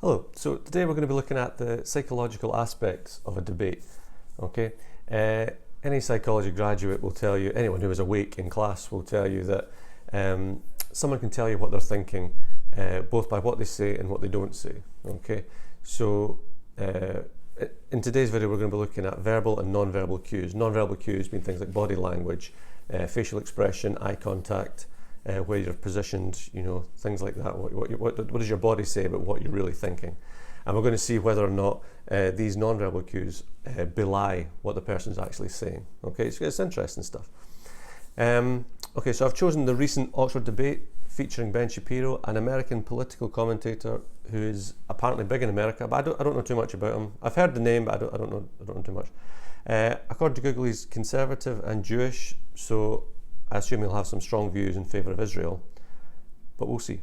Hello, so today we're going to be looking at the psychological aspects of a debate. Okay, any psychology graduate will tell you, anyone who is awake in class will tell you that someone can tell you what they're thinking both by what they say and what they don't say. Okay, so in today's video we're going to be looking at verbal and non-verbal cues. Non-verbal cues being things like body language, facial expression, eye contact, where you're positioned, you know, things like that. What does your body say about what you're really thinking? And we're going to see whether or not these non-verbal cues belie what the person's actually saying. Okay, so it's interesting stuff. Okay, so I've chosen the recent Oxford debate featuring Ben Shapiro, an American political commentator who is apparently big in America, but I don't know too much about him. I've heard the name, but I don't know too much. According to Google, he's conservative and Jewish, so I assume he'll have some strong views in favour of Israel, but we'll see.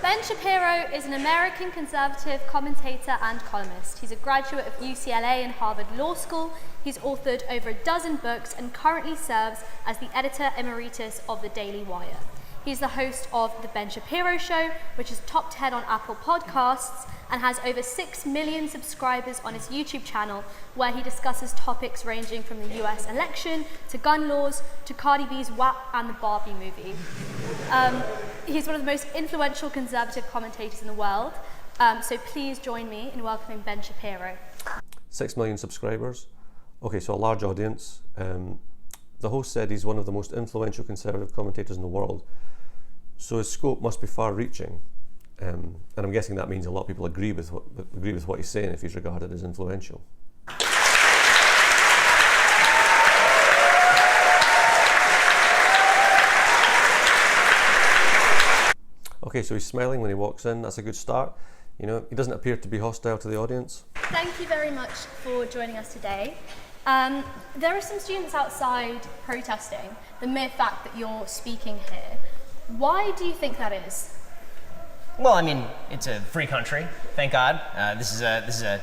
Ben Shapiro is an American conservative commentator and columnist. He's a graduate of UCLA and Harvard Law School. He's authored over a dozen books and currently serves as the editor emeritus of the Daily Wire. He's the host of The Ben Shapiro Show, which is top 10 on Apple Podcasts, and has over 6 million subscribers on his YouTube channel, where he discusses topics ranging from the US election to gun laws to Cardi B's WAP and the Barbie movie. He's one of the most influential conservative commentators in the world, so please join me in welcoming Ben Shapiro. 6 million subscribers. Okay, so a large audience. The host said he's one of the most influential conservative commentators in the world, so his scope must be far-reaching. And I'm guessing that means a lot of people agree with what he's saying if he's regarded as influential. Okay, so he's smiling when he walks in. That's a good start. You know, he doesn't appear to be hostile to the audience. Thank you very much for joining us today. There are some students outside protesting the mere fact that you're speaking here. Why do you think that is? Well, I mean, it's a free country, thank God. This is a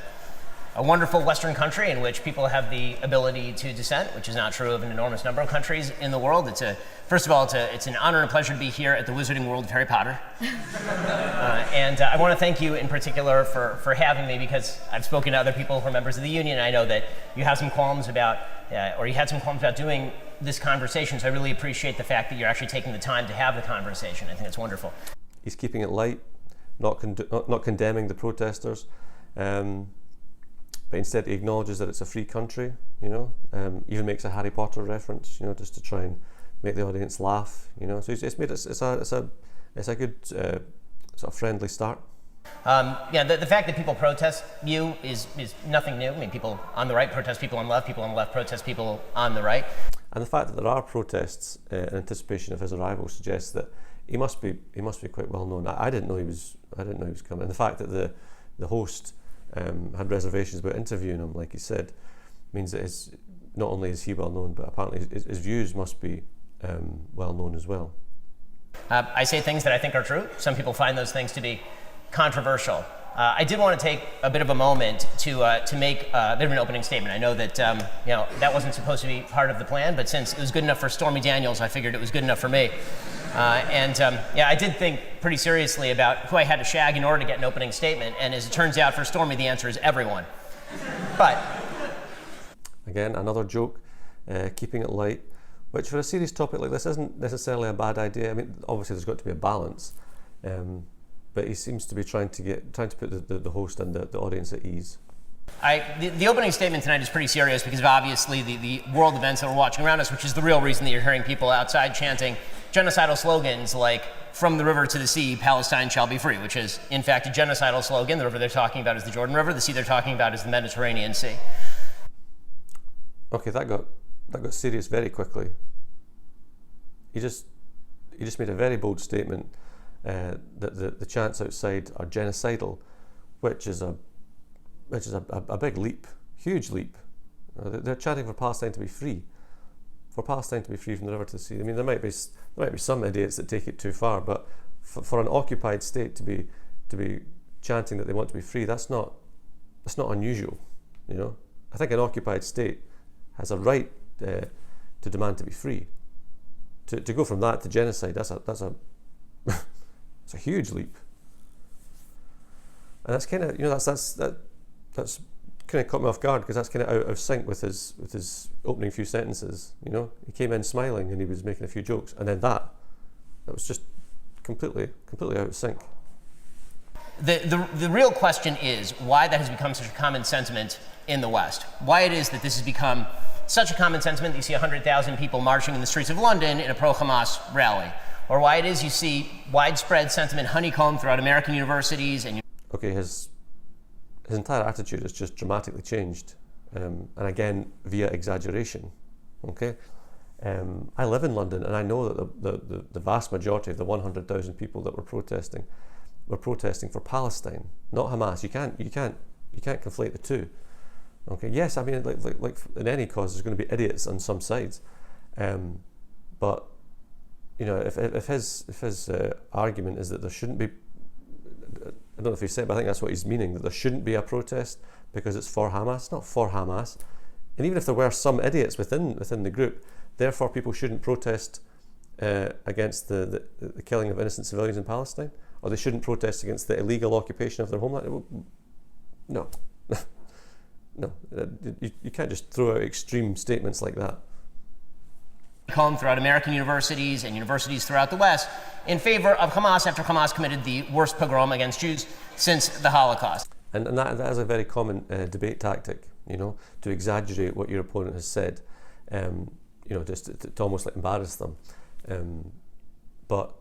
wonderful Western country in which people have the ability to dissent, which is not true of an enormous number of countries in the world. First of all, it's an honor and a pleasure to be here at the Wizarding World of Harry Potter. And I want to thank you in particular for having me, because I've spoken to other people who are members of the union, and I know that you have some qualms about, or you had some qualms about doing this conversation, so I really appreciate the fact that you're actually taking the time to have the conversation. I think it's wonderful. He's keeping it light, not condemning the protesters, but instead he acknowledges that it's a free country, you know, even makes a Harry Potter reference, you know, just to try and make the audience laugh, you know. So it's a good sort of friendly start. The fact that people protest you is nothing new. I mean, people on the right protest people on the left, people on the left protest people on the right. And the fact that there are protests in anticipation of his arrival suggests that he must be quite well known. I didn't know he was coming. And the fact that the host had reservations about interviewing him, like he said, means that not only is he well known, but apparently his views must be well known as well. I say things that I think are true. Some people find those things to be controversial. I did want to take a bit of a moment to make a bit of an opening statement. I know that that wasn't supposed to be part of the plan, but since it was good enough for Stormy Daniels, I figured it was good enough for me. I did think pretty seriously about who I had to shag in order to get an opening statement, and as it turns out for Stormy, the answer is everyone. But again, another joke, keeping it light, which for a serious topic like this isn't necessarily a bad idea. I mean, obviously there's got to be a balance, but he seems to be trying to put the host and the audience at ease. The opening statement tonight is pretty serious because of obviously the world events that we're watching around us, which is the real reason that you're hearing people outside chanting genocidal slogans like "From the river to the sea, Palestine shall be free," which is in fact a genocidal slogan. The river they're talking about is the Jordan River. The sea they're talking about is the Mediterranean Sea. Okay, that got serious very quickly. He just made a very bold statement that the chants outside are genocidal, which is a big leap, huge leap. They're chanting for Palestine to be free, from the river to the sea. I mean, there might be some idiots that take it too far, but for an occupied state to be chanting that they want to be free, that's not unusual. You know, I think an occupied state has a right to demand to be free. to go from that to genocide, that's a it's a huge leap. And that's kind of, that's kind of caught me off guard, because that's kind of out of sync with his opening few sentences. He came in smiling and he was making a few jokes, and then that was just completely out of sync. The real question is why that has become such a common sentiment in the West. Why it is that this has become such a common sentiment that you see 100,000 people marching in the streets of London in a pro-Hamas rally. Or why it is you see widespread sentiment honeycombed throughout American universities. Okay, his entire attitude has just dramatically changed, and again via exaggeration. Okay, I live in London, and I know that the vast majority of the 100,000 people that were protesting for Palestine, not Hamas. You can't conflate the two. Okay, yes, I mean, like in any cause, there's going to be idiots on some sides, but if his argument is that there shouldn't be, I don't know if he said, but I think that's what he's meaning, that there shouldn't be a protest because it's for Hamas. It's not for Hamas. And even if there were some idiots within the group, therefore people shouldn't protest against the killing of innocent civilians in Palestine, or they shouldn't protest against the illegal occupation of their homeland. No. No. You can't just throw out extreme statements like that. Come throughout American universities and universities throughout the West in favor of Hamas after Hamas committed the worst pogrom against Jews since the Holocaust. And that is a very common debate tactic, to exaggerate what your opponent has said, just to almost like embarrass them. But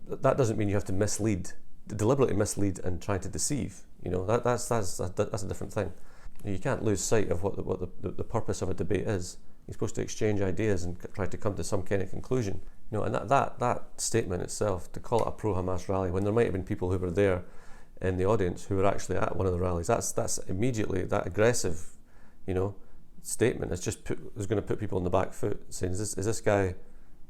that doesn't mean you have to deliberately mislead and try to deceive. That's a different thing. You can't lose sight of what the purpose of a debate is. You're supposed to exchange ideas and try to come to some kind of conclusion. And that statement itself, to call it a pro-Hamas rally, when there might have been people who were there in the audience who were actually at one of the rallies, that's immediately, that aggressive, statement is going to put people on the back foot, saying, is this guy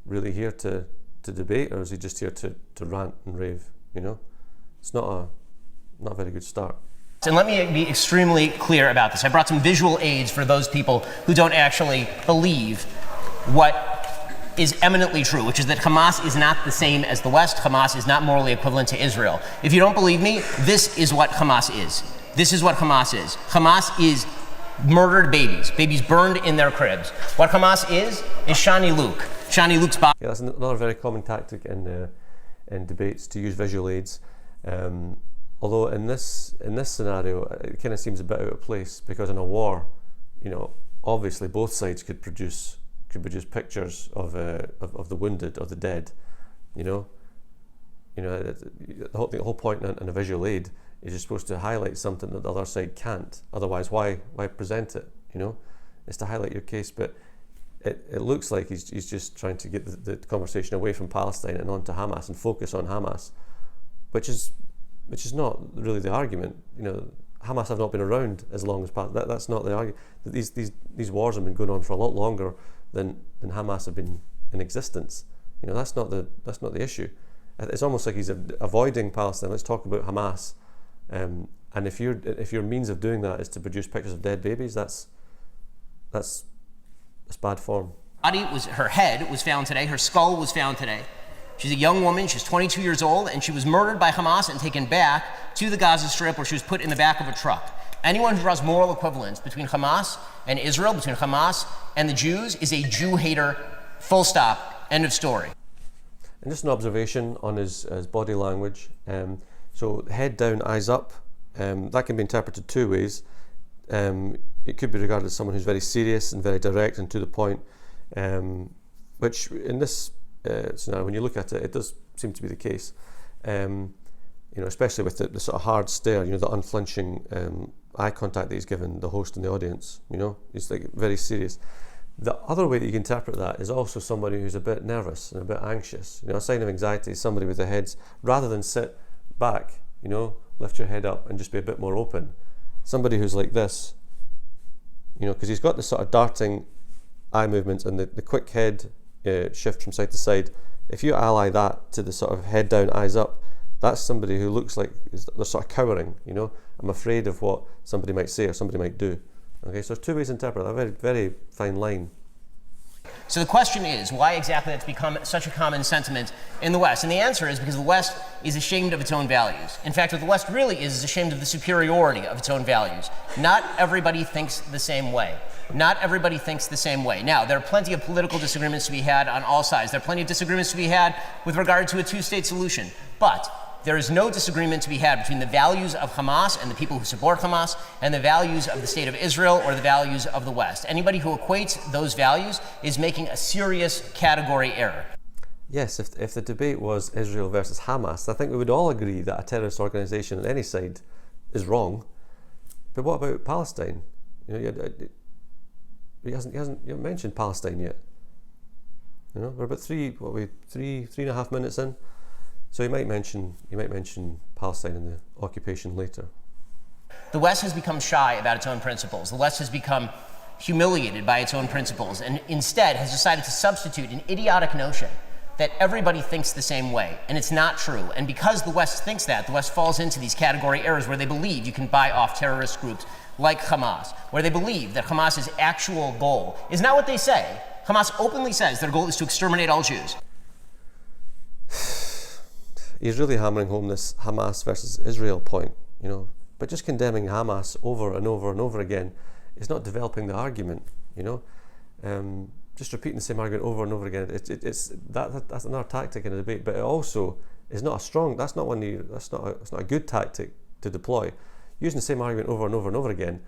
really here to debate, or is he just here to rant and rave? It's not a very good start. And let me be extremely clear about this. I brought some visual aids for those people who don't actually believe what is eminently true, which is that Hamas is not the same as the West. Hamas is not morally equivalent to Israel. If you don't believe me, this is what Hamas is. This is what Hamas is. Hamas is murdered babies burned in their cribs. What Hamas is Shani Luke's body. Yeah, that's another very common tactic in debates, to use visual aids. Although in this scenario, it kind of seems a bit out of place, because in a war, obviously both sides could produce pictures of the wounded or the dead. The whole point in a visual aid is you're supposed to highlight something that the other side can't. Otherwise, why present it? It's to highlight your case. But it looks like he's just trying to get the conversation away from Palestine and onto Hamas and focus on Hamas, which is not really the argument. Hamas have not been around as long as Palestine. That's not the argument. These wars have been going on for a lot longer than Hamas have been in existence. That's not the issue. It's almost like he's avoiding Palestine. Let's talk about Hamas. And if your means of doing that is to produce pictures of dead babies, that's bad form. Her head was found today. Her skull was found today. She's a young woman, she's 22 years old, and she was murdered by Hamas and taken back to the Gaza Strip, where she was put in the back of a truck. Anyone who draws moral equivalence between Hamas and Israel, between Hamas and the Jews, is a Jew hater, full stop, end of story. And just an observation on his body language. So head down, eyes up, that can be interpreted two ways. It could be regarded as someone who's very serious and very direct and to the point, which in this scenario, when you look at it, it does seem to be the case. Especially with the sort of hard stare, the unflinching eye contact that he's given the host and the audience. He's like very serious. The other way that you can interpret that is also somebody who's a bit nervous and a bit anxious. A sign of anxiety is somebody with their heads, rather than sit back, lift your head up and just be a bit more open. Somebody who's like this, because he's got the sort of darting eye movements and the quick head shift from side to side. If you ally that to the sort of head down, eyes up, that's somebody who looks like they're sort of cowering. I'm afraid of what somebody might say or somebody might do. Okay, so there's two ways to interpret that. A very, very fine line. So the question is, why exactly that's become such a common sentiment in the West? And the answer is because the West is ashamed of its own values. In fact, what the West really is ashamed of the superiority of its own values. Not everybody thinks the same way. Not everybody thinks the same way. Now, there are plenty of political disagreements to be had on all sides. There are plenty of disagreements to be had with regard to a two-state solution. But there is no disagreement to be had between the values of Hamas and the people who support Hamas and the values of the State of Israel or the values of the West. Anybody who equates those values is making a serious category error. Yes, if the debate was Israel versus Hamas, I think we would all agree that a terrorist organisation on any side is wrong. But what about Palestine? He hasn't mentioned Palestine yet. We're about three and a half minutes in. So he might mention Palestine and the occupation later. The West has become shy about its own principles. The West has become humiliated by its own principles and instead has decided to substitute an idiotic notion that everybody thinks the same way, and it's not true. And because the West thinks that, the West falls into these category errors where they believe you can buy off terrorist groups like Hamas, where they believe that Hamas's actual goal is not what they say. Hamas openly says their goal is to exterminate all Jews. He's really hammering home this Hamas versus Israel point, but just condemning Hamas over and over and over again is not developing the argument, just repeating the same argument over and over again. That's another tactic in a debate, but it also is not that's not a good tactic to deploy. Using the same argument over and over and over again,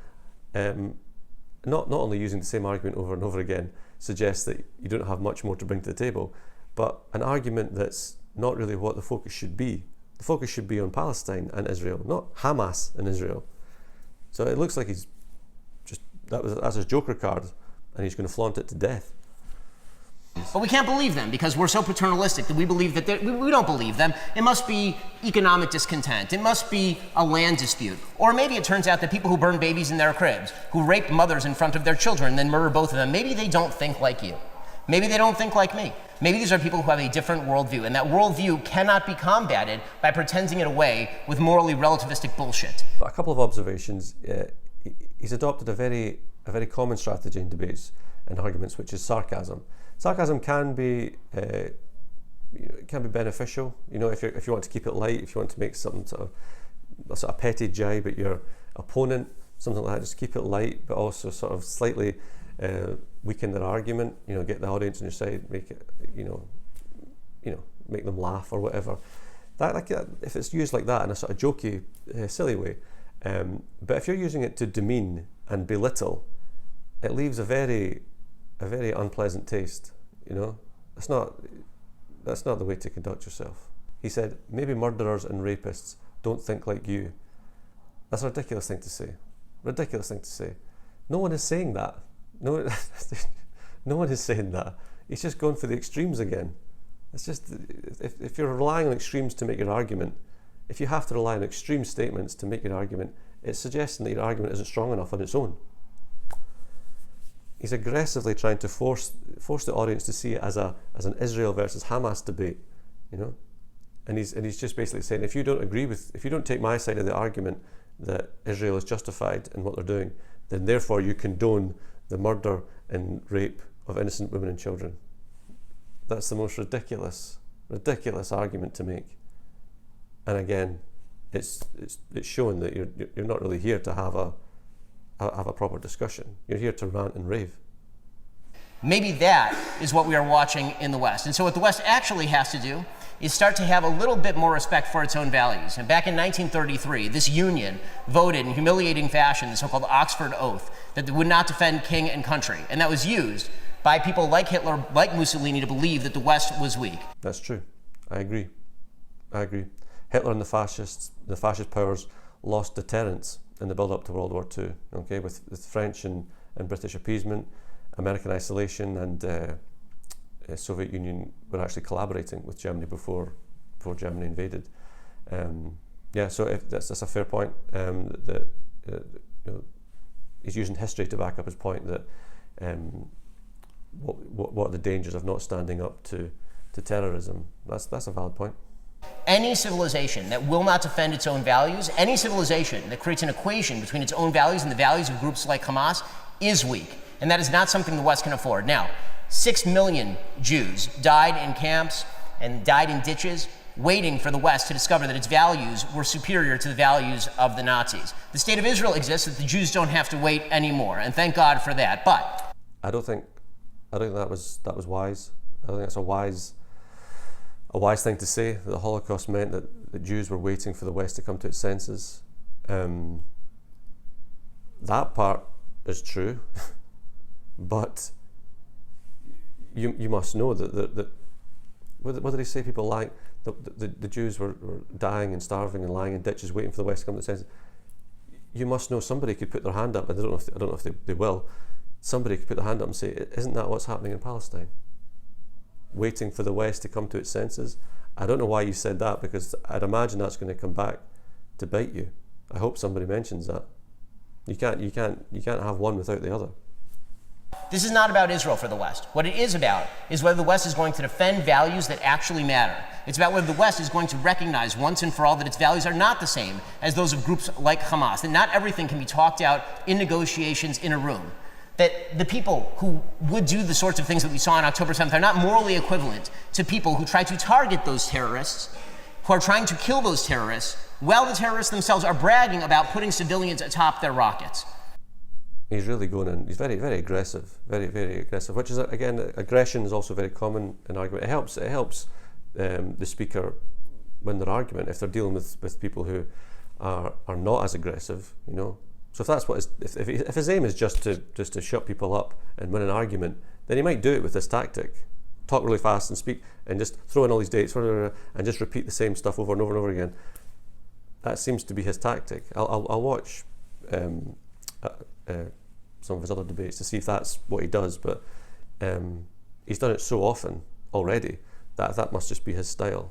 not only using the same argument over and over again suggests that you don't have much more to bring to the table, but an argument that's not really what the focus should be. The focus should be on Palestine and Israel, not Hamas and Israel. So it looks like that's his joker card, and he's going to flaunt it to death. But we can't believe them because we're so paternalistic that we believe that we don't believe them. It must be economic discontent. It must be a land dispute. Or maybe it turns out that people who burn babies in their cribs, who rape mothers in front of their children and then murder both of them, maybe they don't think like you. Maybe they don't think like me. Maybe these are people who have a different worldview, and that worldview cannot be combated by pretending it away with morally relativistic bullshit. A couple of observations. He's adopted a very common strategy in debates and arguments, which is sarcasm. Sarcasm can be beneficial. If you want to keep it light, if you want to make something sort of petty jibe at your opponent, something like that, just keep it light, but also sort of slightly weaken their argument. Get the audience on your side, make it, make them laugh or whatever. If it's used like that in a sort of jokey, silly way. But if you're using it to demean and belittle, it leaves a very unpleasant taste. That's not the way to conduct yourself. He said, maybe murderers and rapists don't think like you. That's a ridiculous thing to say. Ridiculous thing to say. No one is saying that. No one is saying that. He's just going for the extremes again. It's just, if you're relying on extremes to make your argument, if you have to rely on extreme statements to make your argument, it's suggesting that your argument isn't strong enough on its own. He's aggressively trying to force the audience to see it as an Israel versus Hamas debate, and he's just basically saying, if you don't take my side of the argument that Israel is justified in what they're doing, then therefore you condone the murder and rape of innocent women and children. That's the most ridiculous argument to make. And again, it's showing that you're not really here to have a proper discussion. You're here to rant and rave. Maybe that is what we are watching in the West. And so what the West actually has to do is start to have a little bit more respect for its own values. And back in 1933, this union voted in humiliating fashion the so-called Oxford Oath that they would not defend king and country. And that was used by people like Hitler, like Mussolini, to believe that the West was weak. That's true. I agree. Hitler and the fascist powers lost deterrence in the build-up to World War II, with French and British appeasement, American isolation, and the Soviet Union were actually collaborating with Germany before Germany invaded. So if that's a fair point. He's using history to back up his point that what are the dangers of not standing up to terrorism. That's a valid point. Any civilization that will not defend its own values, any civilization that creates an equation between its own values and the values of groups like Hamas is weak. And that is not something the West can afford. Now, 6 million Jews died in camps and died in ditches, waiting for the West to discover that its values were superior to the values of the Nazis. The state of Israel exists that the Jews don't have to wait anymore, and thank God for that. But I don't think that was wise. I don't think that's a wise thing to say, that the Holocaust meant that the Jews were waiting for the West to come to its senses. That part is true, but you must know that what did he say? People lying, the Jews were dying and starving and lying in ditches waiting for the West to come to its senses. You must know somebody could put their hand up, and I don't know if they will. Somebody could put their hand up and say, isn't that what's happening in Palestine? Waiting for the West to come to its senses. I don't know why you said that, because I'd imagine that's going to come back to bite you. I hope somebody mentions that. You can't have one without the other. this is not about Israel for the West. What it is about is whether the West is going to defend values that actually matter. It's about whether the West is going to recognize once and for all that its values are not the same as those of groups like Hamas, that not everything can be talked out in negotiations in a room, that the people who would do the sorts of things that we saw on October 7th are not morally equivalent to people who try to target those terrorists, who are trying to kill those terrorists, while the terrorists themselves are bragging about putting civilians atop their rockets. He's really going in. He's very, very aggressive. Very, very aggressive. Which is, again, aggression is also very common in argument. It helps the speaker win their argument if they're dealing with people who are not as aggressive. You know. So if that's what if his aim is just to shut people up and win an argument, then he might do it with this tactic: talk really fast and speak, and just throw in all these dates and just repeat the same stuff over and over and over again. That seems to be his tactic. I'll watch some of his other debates to see if that's what he does, but he's done it so often already that must just be his style.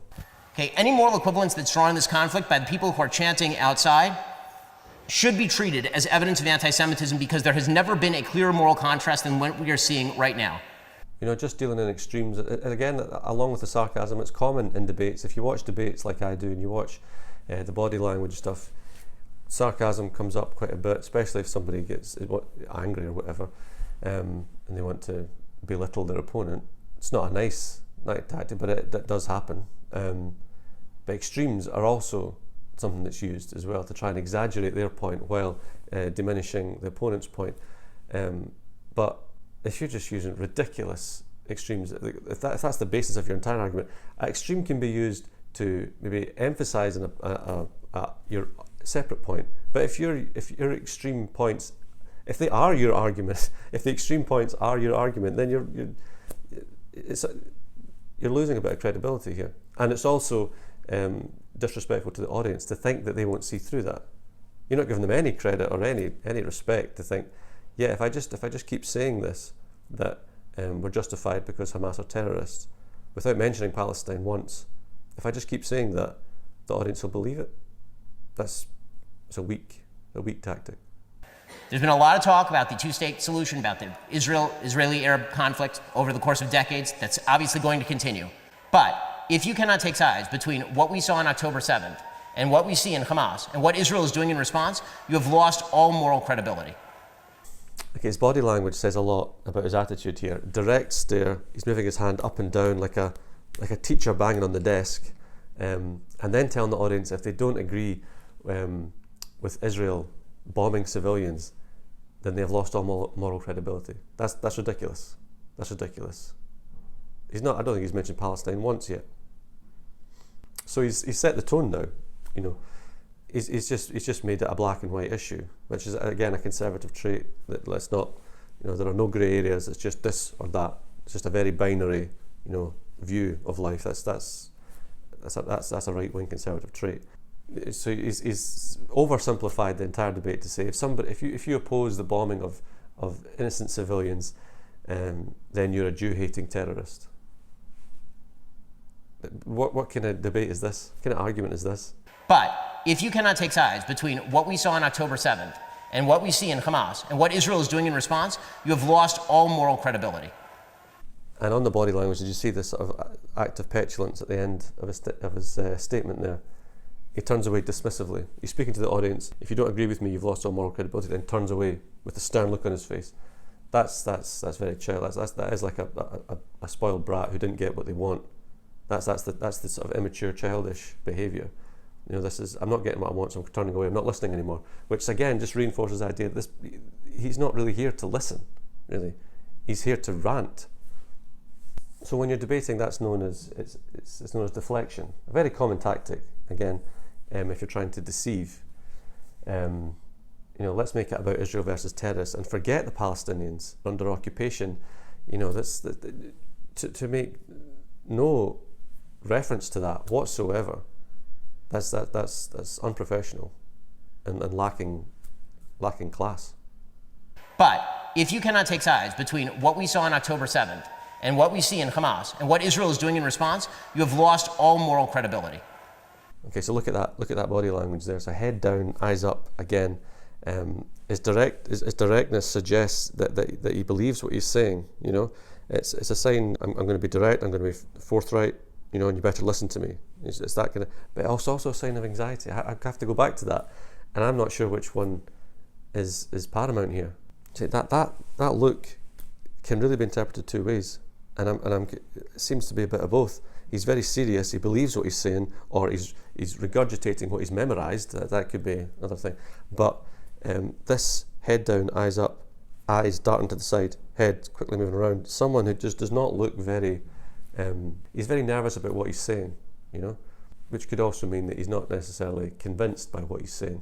Okay, any moral equivalence that's drawn in this conflict by the people who are chanting outside should be treated as evidence of anti-Semitism, because there has never been a clearer moral contrast than what we are seeing right now. You know, just dealing in extremes, and again, along with the sarcasm, it's common in debates. If you watch debates like I do and you watch the body language stuff, sarcasm comes up quite a bit, especially if somebody gets angry or whatever, and they want to belittle their opponent. It's not a nice tactic, but it does happen. But extremes are also something that's used as well to try and exaggerate their point while diminishing the opponent's point. But if you're just using ridiculous extremes, if that's the basis of your entire argument, an extreme can be used to maybe emphasise your separate point. But if your extreme points, if they are your argument, if the extreme points are your argument, then you're losing a bit of credibility here. And it's also disrespectful to the audience to think that they won't see through that. You're not giving them any credit or any respect to think, yeah, if I just keep saying this, that we're justified because Hamas are terrorists, without mentioning Palestine once, if I just keep saying that, the audience will believe it. It's a weak tactic. There's been a lot of talk about the two-state solution, about the Israeli-Arab conflict over the course of decades. That's obviously going to continue. But if you cannot take sides between what we saw on October 7th and what we see in Hamas and what Israel is doing in response, you have lost all moral credibility. Okay, his body language says a lot about his attitude here. Direct stare, he's moving his hand up and down like a teacher banging on the desk, and then telling the audience if they don't agree with Israel bombing civilians, then they have lost all moral credibility. That's ridiculous. That's ridiculous. I don't think he's mentioned Palestine once yet. So he's set the tone now. You know, he's just made it a black and white issue, which is again a conservative trait. That let's not, there are no grey areas. It's just this or that. It's just a very binary, view of life. That's a right-wing conservative trait. So he's oversimplified the entire debate to say if you oppose the bombing of innocent civilians, then you're a Jew-hating terrorist. What kind of debate is this? What kind of argument is this? But if you cannot take sides between what we saw on October 7th and what we see in Hamas and what Israel is doing in response, you have lost all moral credibility. And on the body language, did you see this sort of act of petulance at the end of his statement there? He turns away dismissively. He's speaking to the audience. If you don't agree with me, you've lost all moral credibility. Then turns away with a stern look on his face. That's very childish. That is like a spoiled brat who didn't get what they want. That's the sort of immature, childish behaviour. I'm not getting what I want, so I'm turning away. I'm not listening anymore. Which again just reinforces the idea that he's not really here to listen. Really, he's here to rant. So when you're debating, that's known as it's known as deflection. A very common tactic. Again, if you're trying to deceive. Let's make it about Israel versus terrorists and forget the Palestinians under occupation. To make no reference to that whatsoever. That's unprofessional and lacking class. But if you cannot take sides between what we saw on October 7th and what we see in Hamas and what Israel is doing in response, you have lost all moral credibility. Okay, so look at that body language there. So head down, eyes up again. His directness suggests that he believes what he's saying. It's a sign. I'm going to be direct. I'm going to be forthright. And you better listen to me. It's that kind of. But also a sign of anxiety. I have to go back to that, and I'm not sure which one is paramount here. See, that look can really be interpreted two ways, and it seems to be a bit of both. He's very serious. He believes what he's saying, or he's regurgitating what he's memorised. That could be another thing. But this head down, eyes up, eyes darting to the side, head quickly moving around. Someone who just does not look very. He's very nervous about what he's saying, which could also mean that he's not necessarily convinced by what he's saying.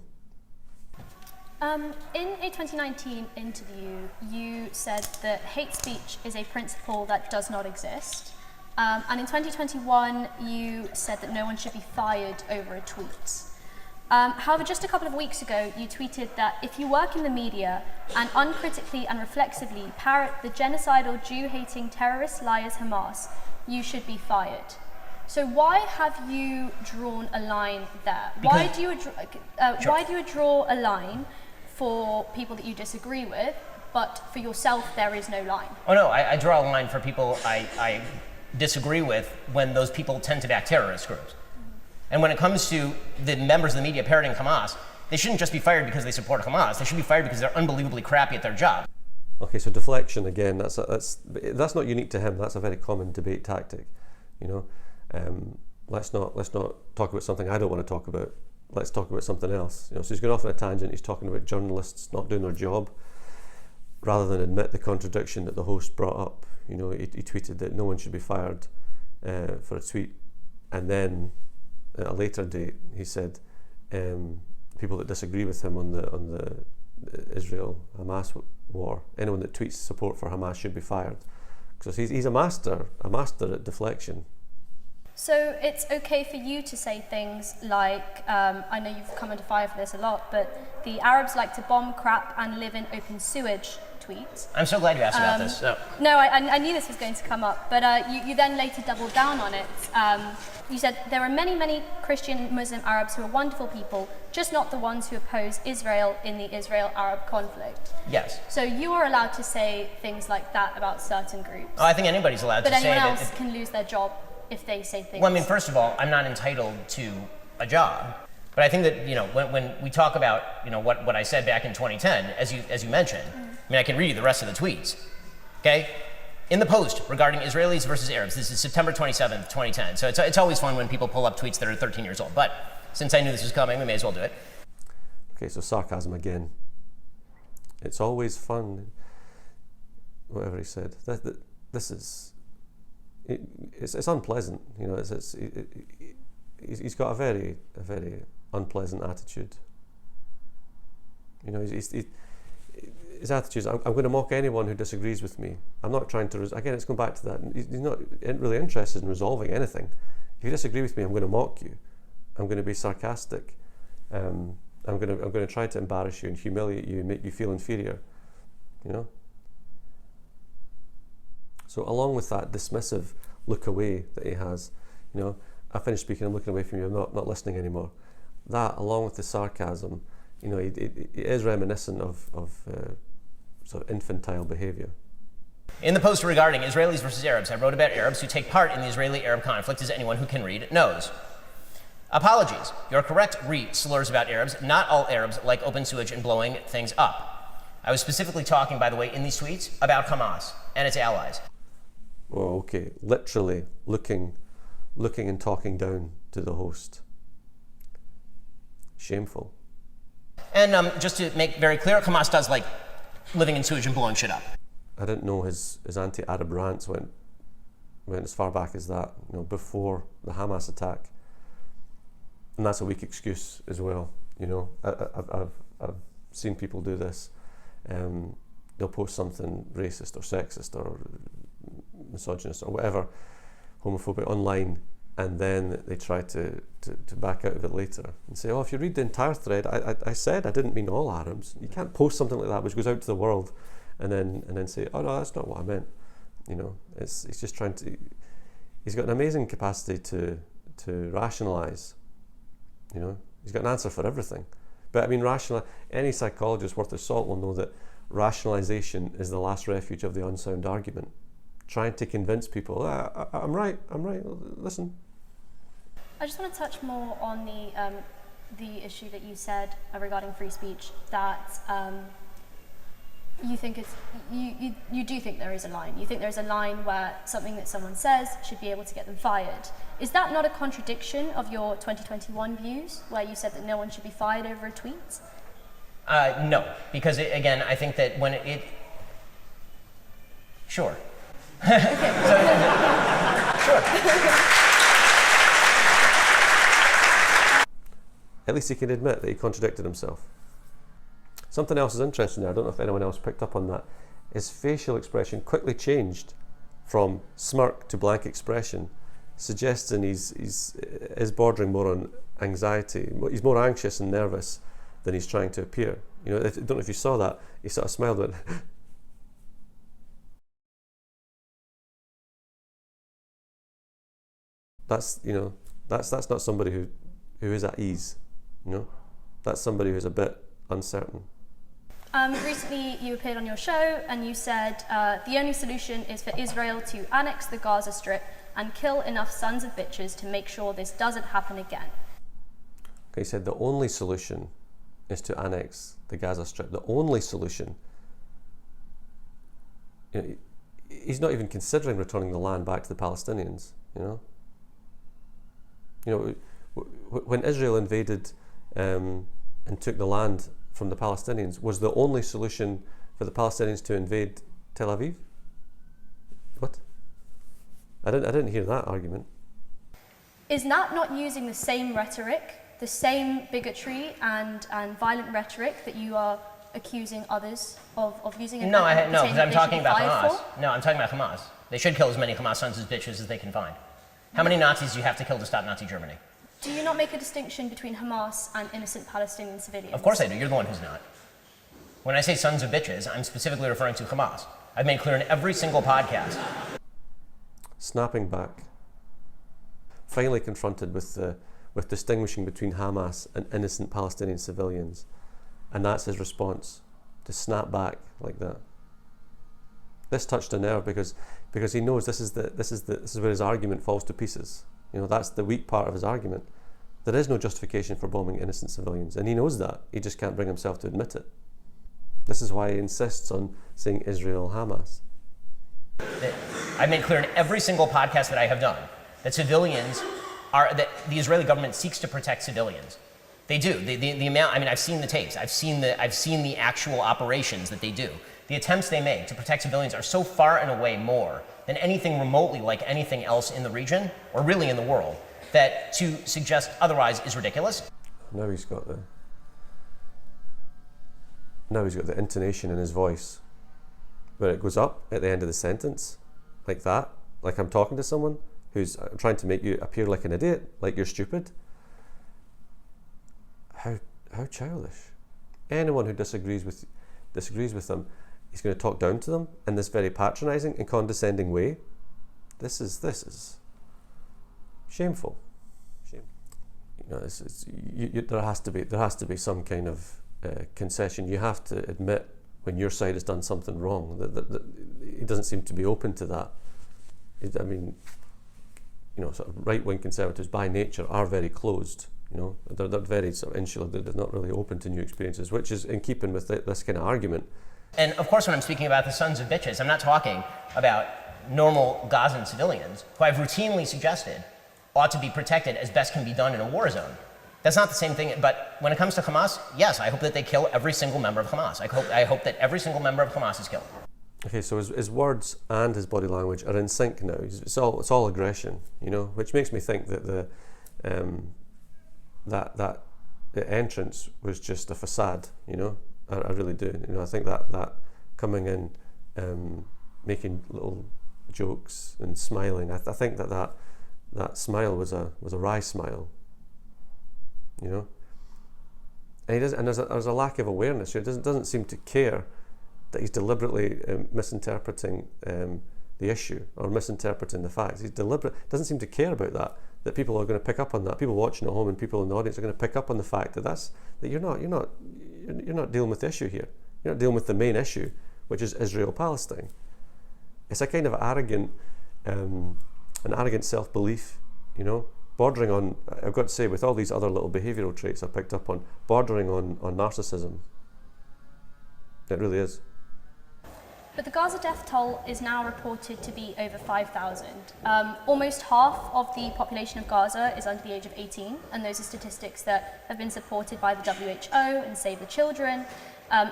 In a 2019 interview, you said that hate speech is a principle that does not exist. And in 2021, you said that no one should be fired over a tweet. However, just a couple of weeks ago, you tweeted that if you work in the media and uncritically and reflexively parrot the genocidal, Jew-hating terrorist liars Hamas, you should be fired. So why have you drawn a line there? Why do you draw a line for people that you disagree with, but for yourself there is no line? Oh no, I draw a line for people I disagree with when those people tend to back terrorist groups. And when it comes to the members of the media parroting Hamas, they shouldn't just be fired because they support Hamas. They should be fired because they're unbelievably crappy at their job. Okay, so deflection again. That's not unique to him. That's a very common debate tactic. Let's not talk about something I don't want to talk about. Let's talk about something else. So he's going off on a tangent. He's talking about journalists not doing their job, rather than admit the contradiction that the host brought up. He tweeted that no one should be fired for a tweet, and then at a later date he said people that disagree with him on the Israel-Hamas war, anyone that tweets support for Hamas should be fired. Because he's a master at deflection. So it's okay for you to say things like, I know you've come under fire for this a lot, but the Arabs like to bomb, crap, and live in open sewage tweet. I'm so glad you asked about this. No, I knew this was going to come up, but you then later doubled down on it. You said, there are many, many Christian Muslim Arabs who are wonderful people, just not the ones who oppose Israel in the Israel-Arab conflict. Yes. So you are allowed to say things like that about certain groups. Oh, I think anybody's allowed to say that. But anyone else can lose their job if they say things. Well, I mean, first of all, I'm not entitled to a job. But I think that, when we talk about, what I said back in 2010, as you mentioned, I mean, I can read you the rest of the tweets, okay? In the post regarding Israelis versus Arabs, this is September 27th, 2010. So it's always fun when people pull up tweets that are 13 years old. But since I knew this was coming, we may as well do it. Okay, so sarcasm again. It's always fun, whatever he said. This is, it's unpleasant. He's got a very unpleasant attitude. His attitude is, I'm going to mock anyone who disagrees with me. I'm not trying to, again, it's going back to that. He's not really interested in resolving anything. If you disagree with me, I'm going to mock you. I'm going to be sarcastic. I'm going to try to embarrass you and humiliate you and make you feel inferior. So along with that dismissive look away that he has, I finished speaking, I'm looking away from you, I'm not listening anymore. That, along with the sarcasm, it is reminiscent of sort of infantile behaviour. In the post regarding Israelis versus Arabs, I wrote about Arabs who take part in the Israeli-Arab conflict, as anyone who can read knows. Apologies. You're correct, slurs about Arabs. Not all Arabs like open sewage and blowing things up. I was specifically talking, by the way, in these tweets about Hamas and its allies. Oh, okay. Literally looking and talking down to the host. Shameful. And just to make very clear, Hamas does like living in sewage and blowing shit up. I didn't know his anti-Arab rants went as far back as that, before the Hamas attack. And that's a weak excuse as well. I've seen people do this. They'll post something racist or sexist or misogynist or whatever, homophobic online, and then they try to back out of it later and say, oh, if you read the entire thread, I said I didn't mean all Arabs. You can't post something like that which goes out to the world and then say, oh no, that's not what I meant. He's just trying to, he's got an amazing capacity to rationalize. He's got an answer for everything. But I mean, any psychologist worth his salt will know that rationalization is the last refuge of the unsound argument. Trying to convince people, I'm right, listen. I just want to touch more on the issue that you said regarding free speech, that you think you do think there is a line. You think there's a line where something that someone says should be able to get them fired. Is that not a contradiction of your 2021 views, where you said that no one should be fired over a tweet? No, because again, I think that when it sure. Sure. At least he can admit that he contradicted himself. Something else is interesting there, I don't know if anyone else picked up on that. His facial expression quickly changed from smirk to blank expression, suggesting he's bordering more on anxiety. He's more anxious and nervous than he's trying to appear. I don't know if you saw that. He sort of smiled and went, that's not somebody who is at ease. That's somebody who's a bit uncertain. Recently you appeared on your show and you said the only solution is for Israel to annex the Gaza Strip and kill enough sons of bitches to make sure this doesn't happen again. He said the only solution is to annex the Gaza Strip. The only solution. He's not even considering returning the land back to the Palestinians. When Israel invaded and took the land from the Palestinians, was the only solution for the Palestinians to invade Tel Aviv? What? I didn't hear that argument. Is that not using the same rhetoric, the same bigotry and violent rhetoric that you are accusing others of using? No, because I'm talking about Hamas. No, I'm talking about Hamas. They should kill as many Hamas sons as bitches as they can find. How many Nazis do you have to kill to stop Nazi Germany? Do you not make a distinction between Hamas and innocent Palestinian civilians? Of course I do. You're the one who's not. When I say sons of bitches, I'm specifically referring to Hamas. I've made clear in every single podcast. Snapping back. Finally confronted with distinguishing between Hamas and innocent Palestinian civilians. And that's his response, to snap back like that. This touched a nerve because he knows this is where his argument falls to pieces. That's the weak part of his argument. There is no justification for bombing innocent civilians, and he knows that. He just can't bring himself to admit it. This is why he insists on saying Israel-Hamas. I've made clear in every single podcast that I have done that that the Israeli government seeks to protect civilians. They do. The amount. I've seen the tapes. I've seen the actual operations that they do. The attempts they make to protect civilians are so far and away more than anything remotely like anything else in the region, or really in the world, that to suggest otherwise is ridiculous. Now he's got the intonation in his voice where it goes up at the end of the sentence, like that, like I'm talking to someone who's trying to make you appear like an idiot, like you're stupid. How childish. Anyone who disagrees with them, he's going to talk down to them in this very patronizing and condescending way. This is shameful. There has to be some kind of concession. You have to admit when your side has done something wrong. That he doesn't seem to be open to that. Sort of right-wing conservatives by nature are very closed. They're very sort of insular. They're not really open to new experiences, which is in keeping with this kind of argument. And of course, when I'm speaking about the sons of bitches, I'm not talking about normal Gazan civilians who I've routinely suggested ought to be protected as best can be done in a war zone. That's not the same thing, but when it comes to Hamas, yes, I hope that they kill every single member of Hamas. I hope that every single member of Hamas is killed. Okay, so his words and his body language are in sync now. It's all aggression, you know, which makes me think that the entrance was just a facade, you know. I really do. You know, I think that coming in, making little jokes and smiling. I think that smile was a wry smile. You know, and there's a lack of awareness here. It doesn't seem to care that he's deliberately misinterpreting the issue or misinterpreting the facts. He's doesn't seem to care about that people are going to pick up on that. People watching at home and people in the audience are going to pick up on the fact that you're not dealing with the issue here. You're not dealing with the main issue, which is Israel-Palestine. It's a kind of arrogant self-belief, you know, bordering on, I've got to say, with all these other little behavioural traits I picked up on, bordering on narcissism. It really is. But the Gaza death toll is now reported to be over 5,000. Almost half of the population of Gaza is under the age of 18, and those are statistics that have been supported by the WHO and Save the Children.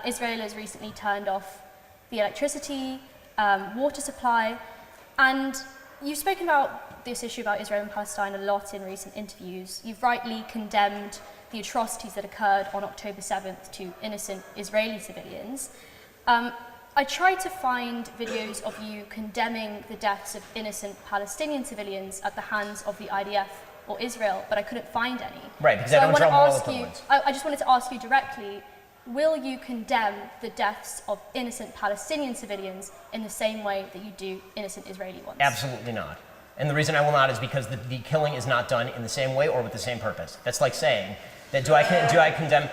Israel has recently turned off the electricity, water supply, and you've spoken about this issue about Israel and Palestine a lot in recent interviews. You've rightly condemned the atrocities that occurred on October 7th to innocent Israeli civilians. I tried to find videos of you condemning the deaths of innocent Palestinian civilians at the hands of the IDF or Israel, but I couldn't find any. Right, because so I don't draw moral equivalence. I just wanted to ask you directly, will you condemn the deaths of innocent Palestinian civilians in the same way that you do innocent Israeli ones? Absolutely not. And the reason I will not is because the killing is not done in the same way or with the same purpose. That's like saying that do I condemn?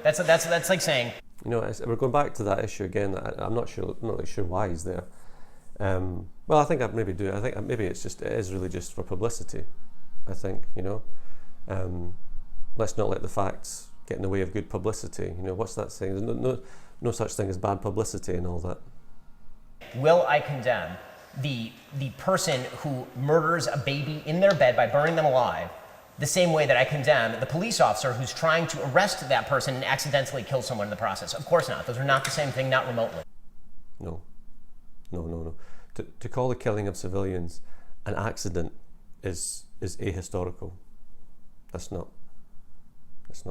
That's like saying. You know, we're going back to that issue again. I'm not really sure why he's there. Well, I think I maybe do. I think maybe it is really just for publicity. I think, you know, let's not let the facts get in the way of good publicity. You know, what's that saying? There's no such thing as bad publicity and all that. Will I condemn the person who murders a baby in their bed by burning them alive the same way that I condemn the police officer who's trying to arrest that person and accidentally kill someone in the process? Of course not. Those are not the same thing, not remotely. No. To call the killing of civilians an accident is ahistorical. That's not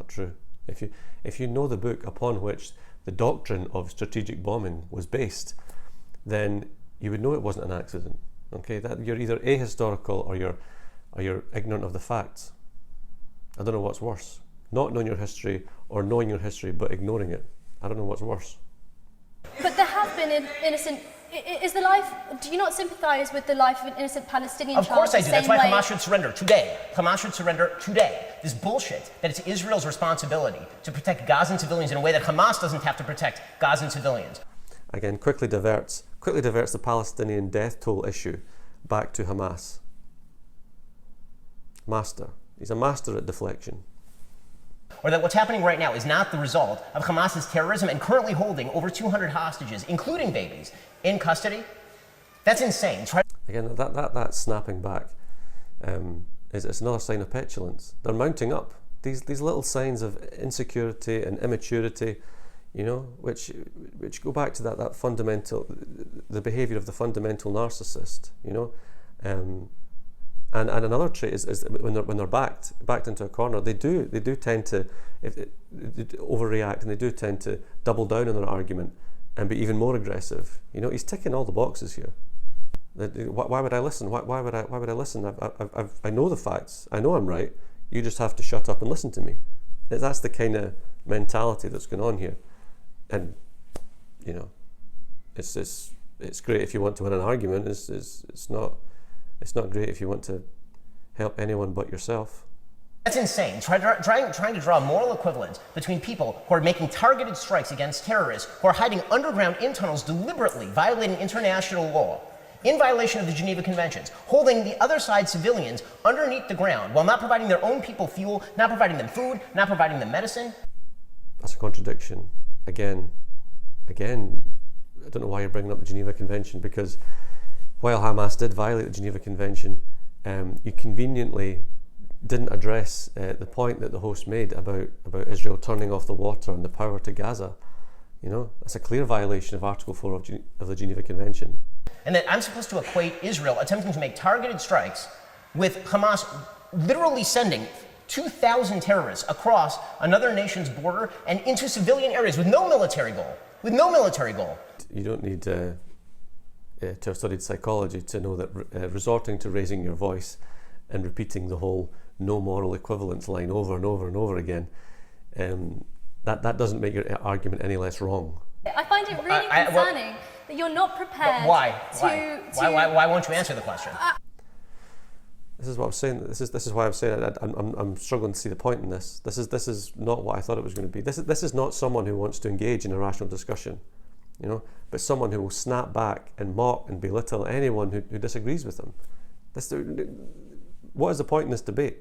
true. If you know the book upon which the doctrine of strategic bombing was based, then you would know it wasn't an accident. Okay, that you're either ahistorical or you're ignorant of the facts. I don't know what's worse, not knowing your history or knowing your history but ignoring it. I don't know what's worse. But there have been innocent. Do you not sympathise with the life of an innocent Palestinian child? Of course I do. That's why Hamas should surrender today. Hamas should surrender today. This bullshit that it's Israel's responsibility to protect Gazan civilians in a way that Hamas doesn't have to protect Gazan civilians. Again, quickly diverts the Palestinian death toll issue back to Hamas. He's a master at deflection. Or that what's happening right now is not the result of Hamas's terrorism and currently holding over 200 hostages, including babies, in custody. That's insane. Again, that snapping back is another sign of petulance. They're mounting up. These little signs of insecurity and immaturity, you know, which go back to that fundamental, the behaviour of the fundamental narcissist, you know. And another trait is when they're backed into a corner, they do tend to overreact, and they do tend to double down on their argument and be even more aggressive. You know, he's ticking all the boxes here. Why would I listen? Why would I listen? I know the facts. I know I'm right. You just have to shut up and listen to me. That's the kind of mentality that's going on here. And you know, it's great if you want to win an argument. It's not great if you want to help anyone but yourself. That's insane. Trying to draw a moral equivalence between people who are making targeted strikes against terrorists, who are hiding underground in tunnels deliberately, violating international law, in violation of the Geneva Conventions, holding the other side civilians underneath the ground while not providing their own people fuel, not providing them food, not providing them medicine. That's a contradiction. Again, again, I don't know why you're bringing up the Geneva Convention, because while Hamas did violate the Geneva Convention, you conveniently didn't address the point that the host made about Israel turning off the water and the power to Gaza. That's a clear violation of Article 4 of the Geneva Convention. And that I'm supposed to equate Israel attempting to make targeted strikes with Hamas literally sending 2,000 terrorists across another nation's border and into civilian areas with no military goal. With no military goal. You don't need to have studied psychology to know that resorting to raising your voice and repeating the whole no moral equivalence line over and over and over again, that doesn't make your argument any less wrong. I find it really concerning that you're not prepared. Why won't you answer the question? This is what I'm saying. This is why I'm saying I'm struggling to see the point in this. This is not what I thought it was going to be. This is not someone who wants to engage in a rational discussion, but someone who will snap back and mock and belittle anyone who disagrees with them. What is the point in this debate?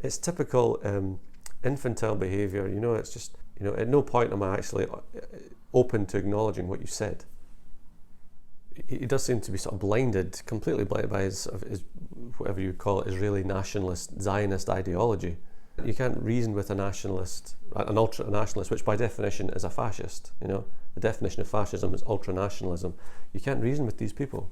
It's typical infantile behaviour. It's just at no point am I actually open to acknowledging what you said. He does seem to be sort of completely blinded by his whatever you call it, Israeli nationalist, Zionist ideology. You can't reason with an ultra-nationalist, which by definition is a fascist. The definition of fascism is ultra-nationalism. You can't reason with these people.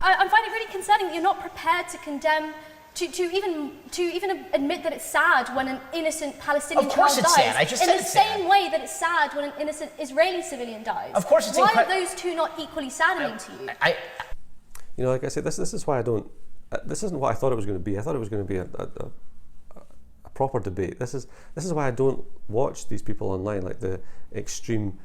I find it really concerning that you're not prepared to condemn, to even admit that it's sad when an innocent Palestinian child dies. Of course it's sad. I just said it's sad. In the same way that it's sad when an innocent Israeli civilian dies. Of course it's Why are those two not equally saddening to you? Like I said, this is why I don't. This isn't what I thought it was going to be. I thought it was going to be a proper debate. This is why I don't watch these people online, like the extreme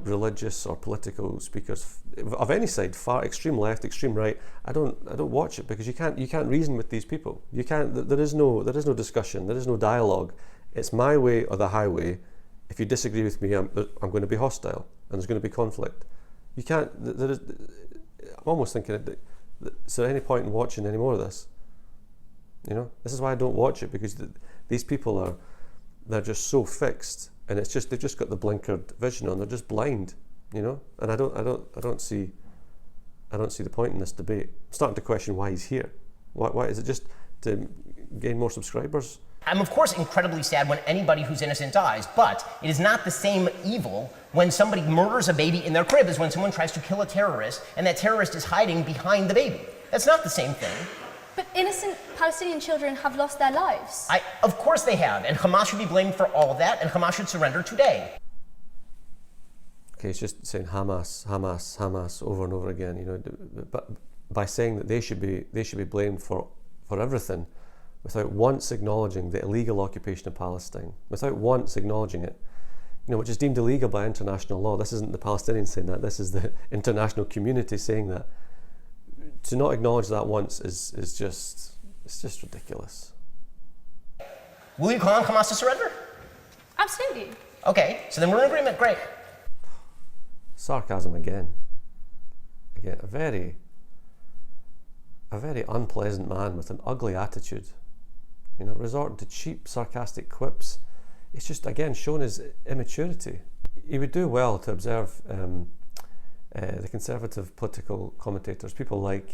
religious or political speakers of any side, far extreme left, extreme right. I don't watch it, because you can't reason with these people. You can't. There is no discussion. There is no dialogue. It's my way or the highway. If you disagree with me, I'm going to be hostile, and there's going to be conflict. You can't. I'm almost thinking, is there any point in watching any more of this? This is why I don't watch it, because these people they're just so fixed, and it's just they've just got the blinkered vision on. They're just blind, and I don't see the point in this debate. I'm starting to question why he's here. Why is it just to gain more subscribers? I'm of course incredibly sad when anybody who's innocent dies, but it is not the same evil when somebody murders a baby in their crib as when someone tries to kill a terrorist and that terrorist is hiding behind the baby. That's not the same thing. But innocent Palestinian children have lost their lives. Of course they have, and Hamas should be blamed for all of that, and Hamas should surrender today. Okay, it's just saying Hamas, Hamas, Hamas over and over again, but by saying that they should be blamed for everything, without once acknowledging the illegal occupation of Palestine, without once acknowledging it, which is deemed illegal by international law. This isn't the Palestinians saying that, this is the international community saying that. To not acknowledge that once is just ridiculous. Will you call on Hamas to surrender? Absolutely. Okay, so then we're in agreement, great. Sarcasm again. Again, a very unpleasant man with an ugly attitude. Resorting to cheap, sarcastic quips. It's just, again, shown his immaturity. He would do well to observe the conservative political commentators, people like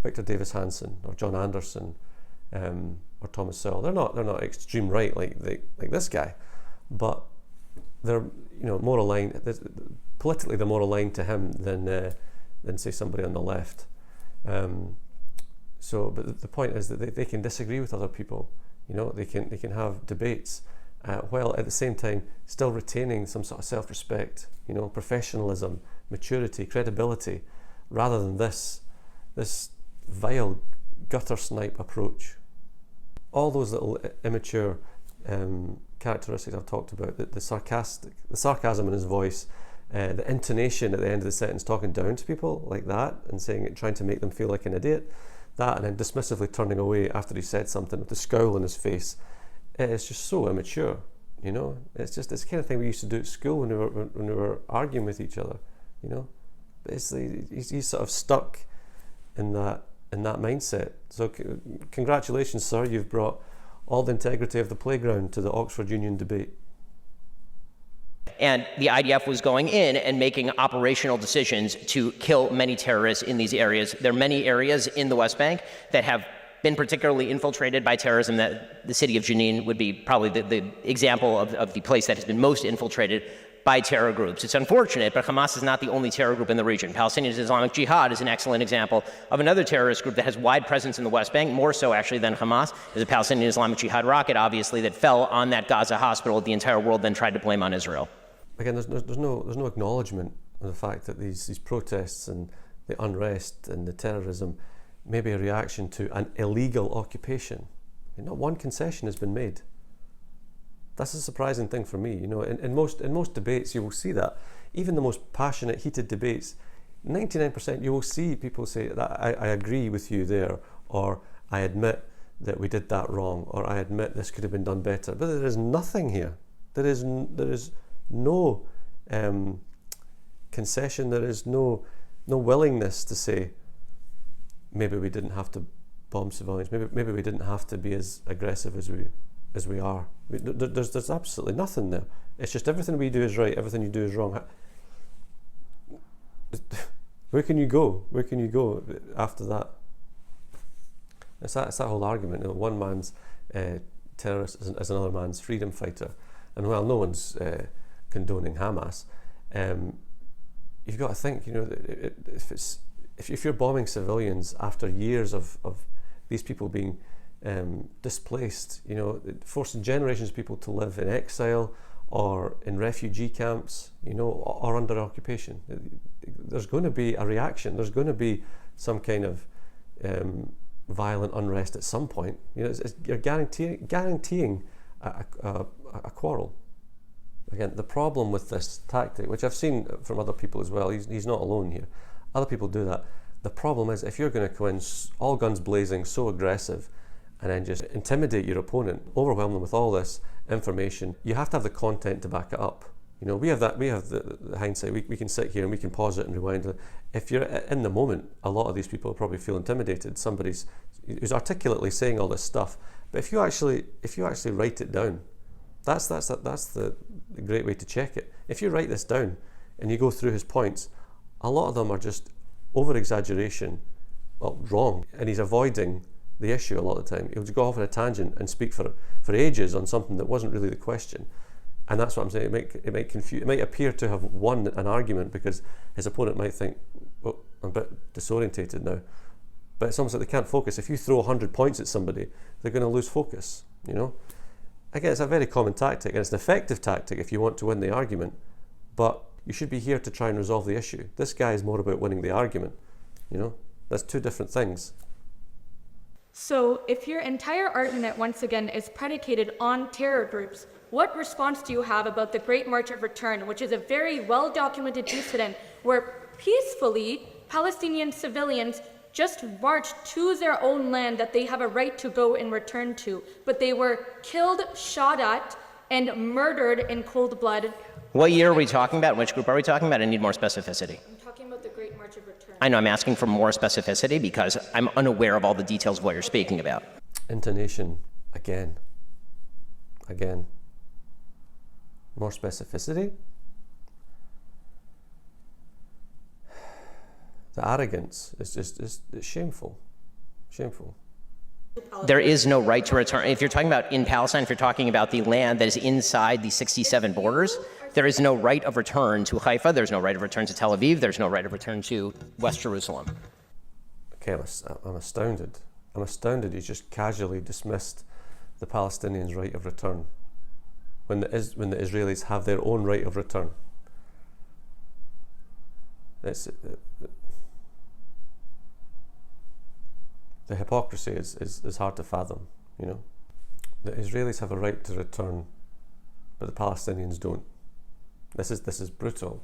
Victor Davis Hanson or John Anderson or Thomas Sowell. They're not extreme right like this guy, but they're more aligned. Politically, they're more aligned to him than say somebody on the left. But the point is that they can disagree with other people. They can have debates, while at the same time still retaining some sort of self-respect, professionalism, maturity, credibility, rather than this vile gutter snipe approach. All those little immature characteristics I've talked about, the sarcasm in his voice, the intonation at the end of the sentence, talking down to people like that and trying to make them feel like an idiot, that, and then dismissively turning away after he said something with the scowl on his face. It's just so immature, It's just this kind of thing we used to do at school when we were arguing with each other, But he's sort of stuck in that mindset. So congratulations, sir. You've brought all the integrity of the playground to the Oxford Union debate. And the IDF was going in and making operational decisions to kill many terrorists in these areas. There are many areas in the West Bank that have been particularly infiltrated by terrorism. That the city of Jenin would be probably the example of the place that has been most infiltrated by terror groups. It's unfortunate, but Hamas is not the only terror group in the region. Palestinian Islamic Jihad is an excellent example of another terrorist group that has wide presence in the West Bank, more so actually than Hamas. There's a Palestinian Islamic Jihad rocket, obviously, that fell on that Gaza hospital. The entire world then tried to blame on Israel. Again, there's no acknowledgement of the fact that these protests and the unrest and the terrorism may be a reaction to an illegal occupation. Not one concession has been made. That's a surprising thing for me. In most debates you will see that. Even the most passionate, heated debates, 99% you will see people say that I agree with you there, or I admit that we did that wrong, or I admit this could have been done better. But there is nothing here. There is no concession. There is no willingness to say maybe we didn't have to bomb civilians. Maybe we didn't have to be as aggressive as we are. There's absolutely nothing there. It's just everything we do is right, everything you do is wrong. Where can you go? Where can you go after that? It's that whole argument. One man's terrorist is another man's freedom fighter. And while no one's condoning Hamas, you've got to think, if you're bombing civilians after years of these people being displaced, forcing generations of people to live in exile or in refugee camps, or under occupation, there's going to be a reaction. There's going to be some kind of violent unrest at some point. You're guaranteeing a quarrel. Again, the problem with this tactic, which I've seen from other people as well, he's not alone here. Other people do that. The problem is, if you're going to go in all guns blazing, so aggressive, and then just intimidate your opponent, overwhelm them with all this information, you have to have the content to back it up. We have the hindsight. We can sit here and we can pause it and rewind it. If you're in the moment, a lot of these people probably feel intimidated. Somebody's who's articulately saying all this stuff. But if you actually write it down, that's the great way to check it. If you write this down and you go through his points, a lot of them are just over-exaggeration, wrong, and he's avoiding the issue a lot of the time. He'll just go off on a tangent and speak for ages on something that wasn't really the question. And that's what I'm saying. It might confuse. It might appear to have won an argument because his opponent might think, well, I'm a bit disorientated now. But it's almost like they can't focus. If you throw 100 points at somebody, they're going to lose focus. Again, it's a very common tactic, and it's an effective tactic if you want to win the argument. But you should be here to try and resolve the issue. This guy is more about winning the argument. That's two different things. So if your entire argument, once again, is predicated on terror groups, what response do you have about the Great March of Return, which is a very well-documented incident where peacefully Palestinian civilians just marched to their own land that they have a right to go and return to, but they were killed, shot at, and murdered in cold blood? What year are we talking about? Which group are we talking about? I need more specificity. I'm talking about the Great March of Return. I know I'm asking for more specificity because I'm unaware of all the details of what you're speaking about. Intonation, again. More specificity? The arrogance is just it's shameful. Shameful. There is no right to return. If you're talking about in Palestine, if you're talking about the land that is inside the 67 borders, there is no right of return to Haifa. There's no right of return to Tel Aviv. There's no right of return to West Jerusalem. Okay, I'm astounded. I'm astounded he's just casually dismissed the Palestinians' right of return when the Israelis have their own right of return. The hypocrisy is hard to fathom, The Israelis have a right to return, but the Palestinians don't. This is brutal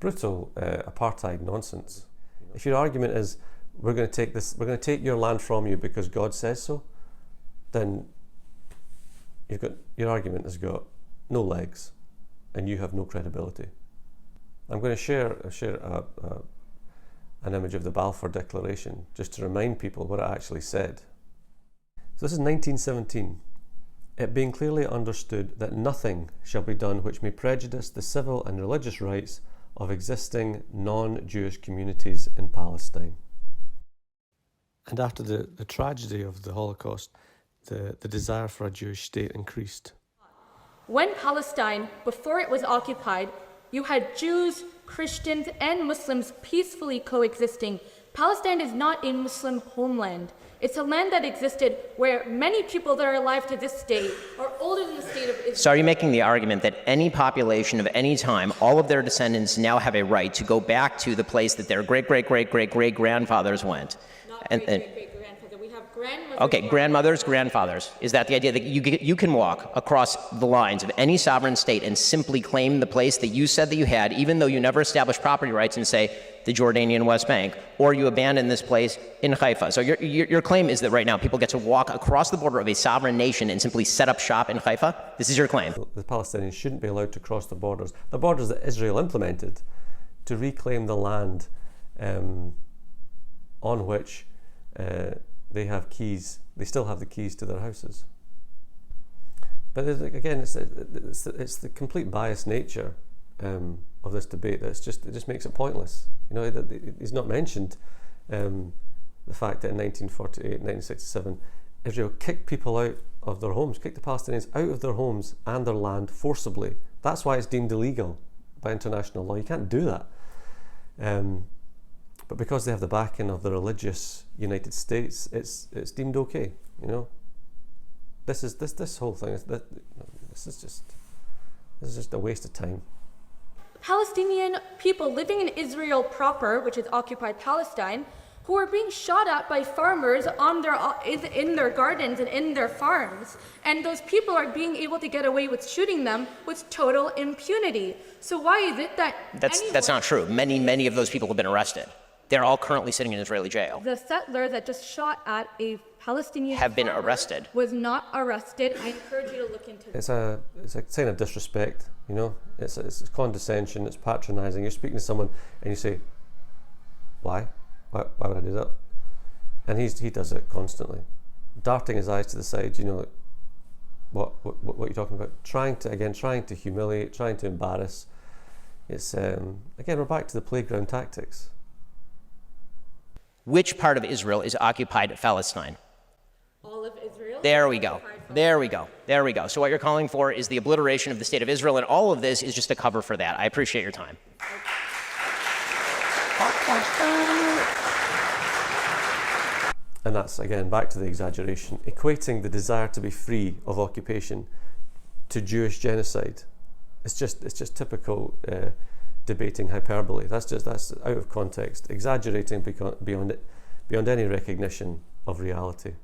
apartheid nonsense. If your argument is we're going to take your land from you because God says so, then your argument has got no legs, and you have no credibility. I'm going to share an image of the Balfour Declaration just to remind people what it actually said. So this is 1917. it being clearly understood that nothing shall be done which may prejudice the civil and religious rights of existing non-Jewish communities in Palestine. And after the tragedy of the Holocaust, the desire for a Jewish state increased. When Palestine, before it was occupied, you had Jews, Christians, and Muslims peacefully coexisting. Palestine is not a Muslim homeland. It's a land that existed where many people that are alive to this day are older than the state of Israel. So are you making the argument that any population of any time, all of their descendants now have a right to go back to the place that their great-great-great-great-great-grandfathers went? Not great-great-great-grandfather. We have grandmothers. Okay, grandmothers, grandfathers. Is that the idea that you can walk across the lines of any sovereign state and simply claim the place that you said that you had, even though you never established property rights, and say the Jordanian West Bank, or you abandon this place in Haifa? So your claim is that right now people get to walk across the border of a sovereign nation and simply set up shop in Haifa? This is your claim? The Palestinians shouldn't be allowed to cross the borders that Israel implemented, to reclaim the land on which they have keys. They still have the keys to their houses. But again, it's the complete biased nature of this debate that it just makes it pointless. You know, he's not mentioned the fact that in 1948, 1967, Israel kicked people out of their homes, kicked the Palestinians out of their homes and their land forcibly. That's why it's deemed illegal by international law. You can't do that. But because they have the backing of the religious United States, it's deemed okay. You know, this whole thing. This is just a waste of time. Palestinian people living in Israel proper, which is occupied Palestine, who are being shot at by farmers in their gardens and in their farms. And those people are being able to get away with shooting them with total impunity. So why is it that That's not true. Many of those people have been arrested. They're all currently sitting in Israeli jail. The settler that just shot at a Palestinian have been arrested. Was not arrested. I encourage you to look into this. It's a sign of disrespect, you know. It's condescension, it's patronizing. You're speaking to someone and you say, why would I do that? And he does it constantly, darting his eyes to the side, you know, like, what are you talking about? Trying to humiliate, trying to embarrass. It's again, we're back to the playground tactics. Which part of Israel is occupied Palestine? All of Israel? There we go. So what you're calling for is the obliteration of the state of Israel, and all of this is just a cover for that. I appreciate your time. And that's, again, back to the exaggeration, equating the desire to be free of occupation to Jewish genocide. It's just typical debating hyperbole. That's out of context, exaggerating beyond any recognition of reality.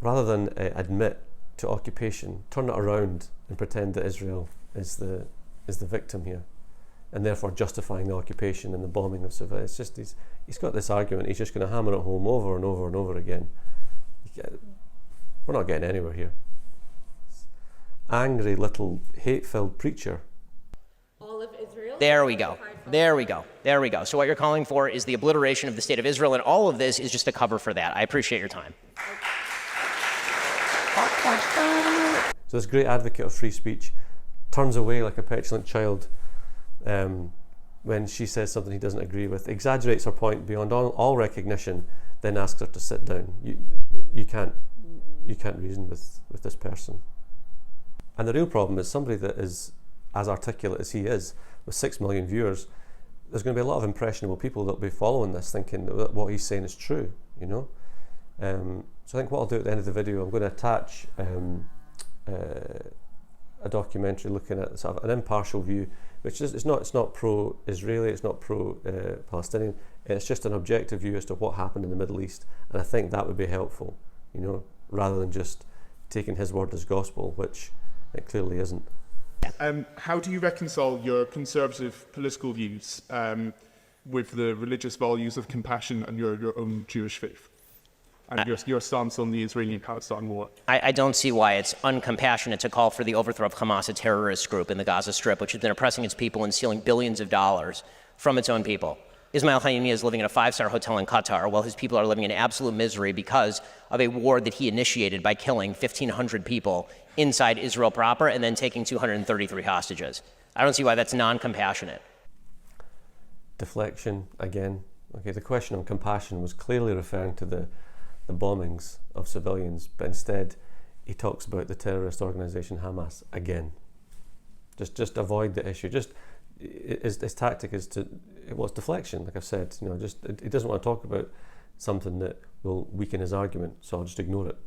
Rather than admit to occupation, turn it around and pretend that Israel is the victim here, and therefore justifying the occupation and the bombing of civilians. It's just he's got this argument. He's just going to hammer it home over and over and over again. We're not getting anywhere here. Angry little hate-filled preacher. All of Israel? There we go. So what you're calling for is the obliteration of the state of Israel, and all of this is just a cover for that. I appreciate your time. So this great advocate of free speech turns away like a petulant child when she says something he doesn't agree with, exaggerates her point beyond all recognition, then asks her to sit down. You can't reason with this person. And the real problem is somebody that is as articulate as he is, with 6 million viewers, there's going to be a lot of impressionable people that will be following this, thinking that what he's saying is true, you know. So I think what I'll do at the end of the video, I'm going to attach a documentary looking at sort of an impartial view, which is it's not pro-Israeli, it's not pro-Palestinian, it's just an objective view as to what happened in the Middle East, and I think that would be helpful, you know, rather than just taking his word as gospel, which it clearly isn't. How do you reconcile your conservative political views with the religious values of compassion and your own Jewish faith? And your stance on the Israeli-Palestine war? I don't see why it's uncompassionate to call for the overthrow of Hamas, a terrorist group in the Gaza Strip, which has been oppressing its people and stealing billions of dollars from its own people. Ismail Haniyeh is living in a 5-star hotel in Qatar while his people are living in absolute misery because of a war that he initiated by killing 1,500 people inside Israel proper and then taking 233 hostages. I don't see why that's non-compassionate. Deflection again. Okay, the question on compassion was clearly referring to the bombings of civilians, but instead he talks about the terrorist organization Hamas again. Just avoid the issue. His tactic is it's deflection, like I've said. He doesn't want to talk about something that will weaken his argument, so I'll just ignore it.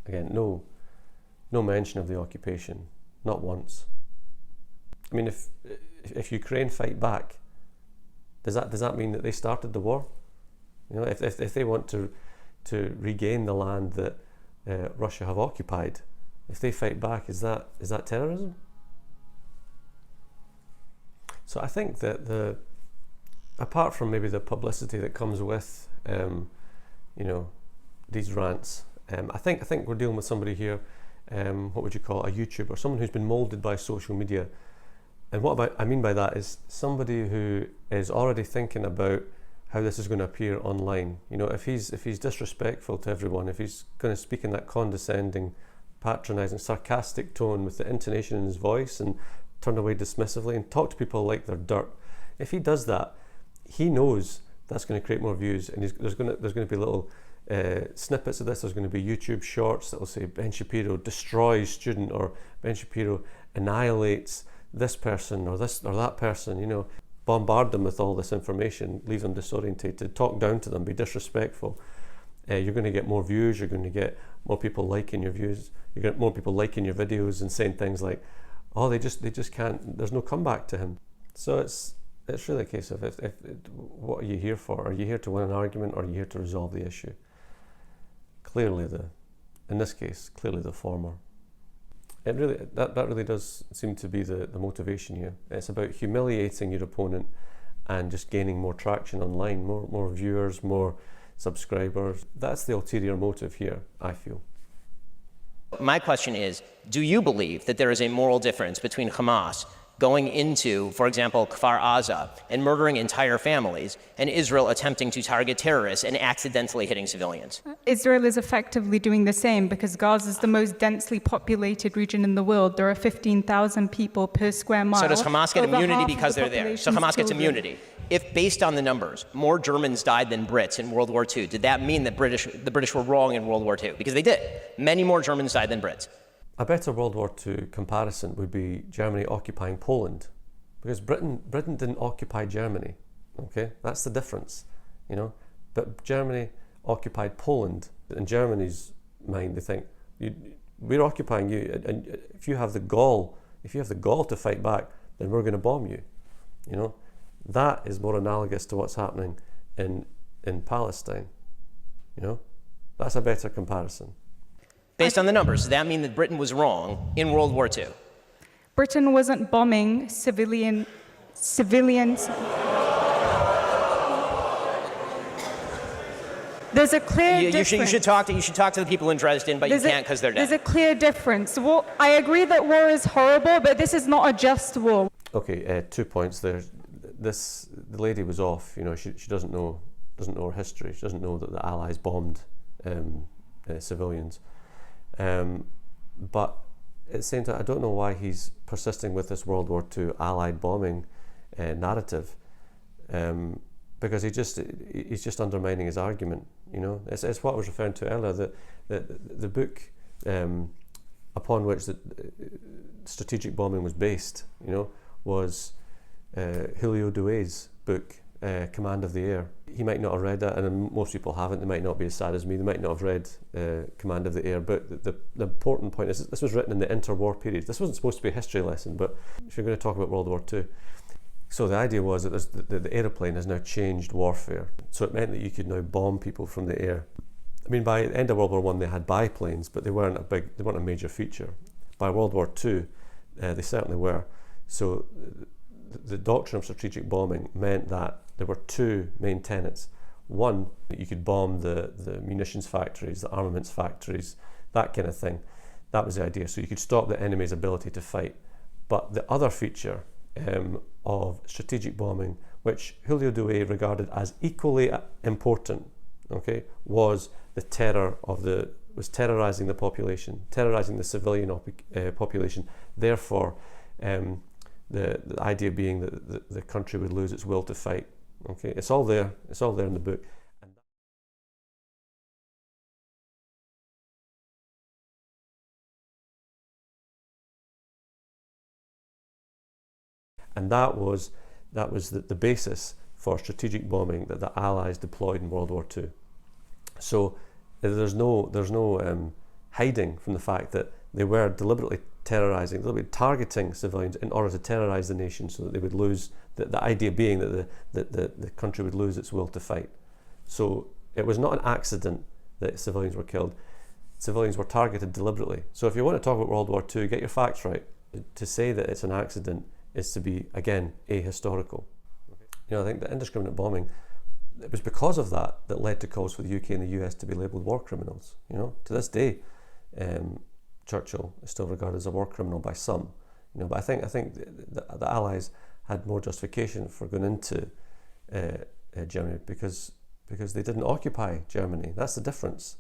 Again, no mention of the occupation, not once. I mean, if Ukraine fight back, does that mean that they started the war? If they want to regain the land that Russia have occupied, if they fight back, is that terrorism? So I think that apart from maybe the publicity that comes with these rants, I think we're dealing with somebody here, what would you call a YouTuber, someone who's been molded by social media. And what I mean by that is somebody who is already thinking about how this is going to appear online. If he's disrespectful to everyone, if he's going to speak in that condescending, patronizing, sarcastic tone with the intonation in his voice and turn away dismissively and talk to people like they're dirt, if he does that, he knows that's going to create more views, and there's going to be little snippets of this. There's going to be YouTube shorts that will say Ben Shapiro destroys student, or Ben Shapiro annihilates this person or this or that person. Bombard them with all this information, leave them disorientated, talk down to them, be disrespectful. You're going to get more views. You're going to get more people liking your views. You get more people liking your videos and saying things like, "Oh, they just can't. There's no comeback to him." So it's really a case of if what are you here for? Are you here to win an argument, or are you here to resolve the issue? Clearly, in this case, clearly the former. It really that really does seem to be the motivation here. It's about humiliating your opponent and just gaining more traction online, more viewers, more subscribers. That's the ulterior motive here, I feel. My question is, do you believe that there is a moral difference between Hamas going into, for example, Kfar Aza and murdering entire families, and Israel attempting to target terrorists and accidentally hitting civilians? Israel is effectively doing the same, because Gaza is the most densely populated region in the world. There are 15,000 people per square mile. So does Hamas get Over immunity half of because the they're there? So population's Hamas gets children. immunity. If, based on the numbers, more Germans died than Brits in World War II, did that mean that the British were wrong in World War II? Because they did. Many more Germans died than Brits. A better World War II comparison would be Germany occupying Poland, because Britain didn't occupy Germany. Okay, that's the difference, But Germany occupied Poland. In Germany's mind, they think we're occupying you, and if you have the gall to fight back, then we're going to bomb you. That is more analogous to what's happening in Palestine. That's a better comparison. Based on the numbers, does that mean that Britain was wrong in World War II? Britain wasn't bombing civilians. There's a clear difference. You should talk to the people in Dresden, but you can't because they're dead. There's a clear difference. I agree that war is horrible, but this is not a just war. Okay, 2 points there. The lady was off. She doesn't know her history. She doesn't know that the Allies bombed civilians. But at the same time, I don't know why he's persisting with this World War II Allied bombing narrative, because he's just undermining his argument. It's what I was referring to earlier. The book upon which the strategic bombing was based, was Julio Due's book, Command of the Air. He might not have read that, and most people haven't. They might not be as sad as me. They might not have read Command of the Air. But the important point is this was written in the interwar period. This wasn't supposed to be a history lesson, but if you're going to talk about World War II. So the idea was that the aeroplane has now changed warfare. So it meant that you could now bomb people from the air. I mean, by the end of World War I, they had biplanes, but they weren't a major feature. By World War II, they certainly were. So the doctrine of strategic bombing meant that there were two main tenets. One, that you could bomb the munitions factories, the armaments factories, that kind of thing. That was the idea. So you could stop the enemy's ability to fight. But the other feature of strategic bombing which Julio Douay regarded as equally important, okay, was the terror was terrorizing the population, terrorizing the civilian population. Therefore, the idea being that the country would lose its will to fight. Okay, it's all there in the book. And that was the basis for strategic bombing that the Allies deployed in World War II. So there's no hiding from the fact that they were deliberately targeting civilians in order to terrorize the nation, so that they would lose. The idea being that the country would lose its will to fight. So it was not an accident that civilians were killed. Civilians were targeted deliberately. So if you want to talk about World War II, get your facts right. To say that it's an accident is to be, again, ahistorical. You know, I think the indiscriminate bombing, it was because of that led to calls for the UK and the US to be labelled war criminals. You know, to this day, Churchill is still regarded as a war criminal by some. You know, but I think the Allies had more justification for going into Germany because they didn't occupy Germany. That's the difference.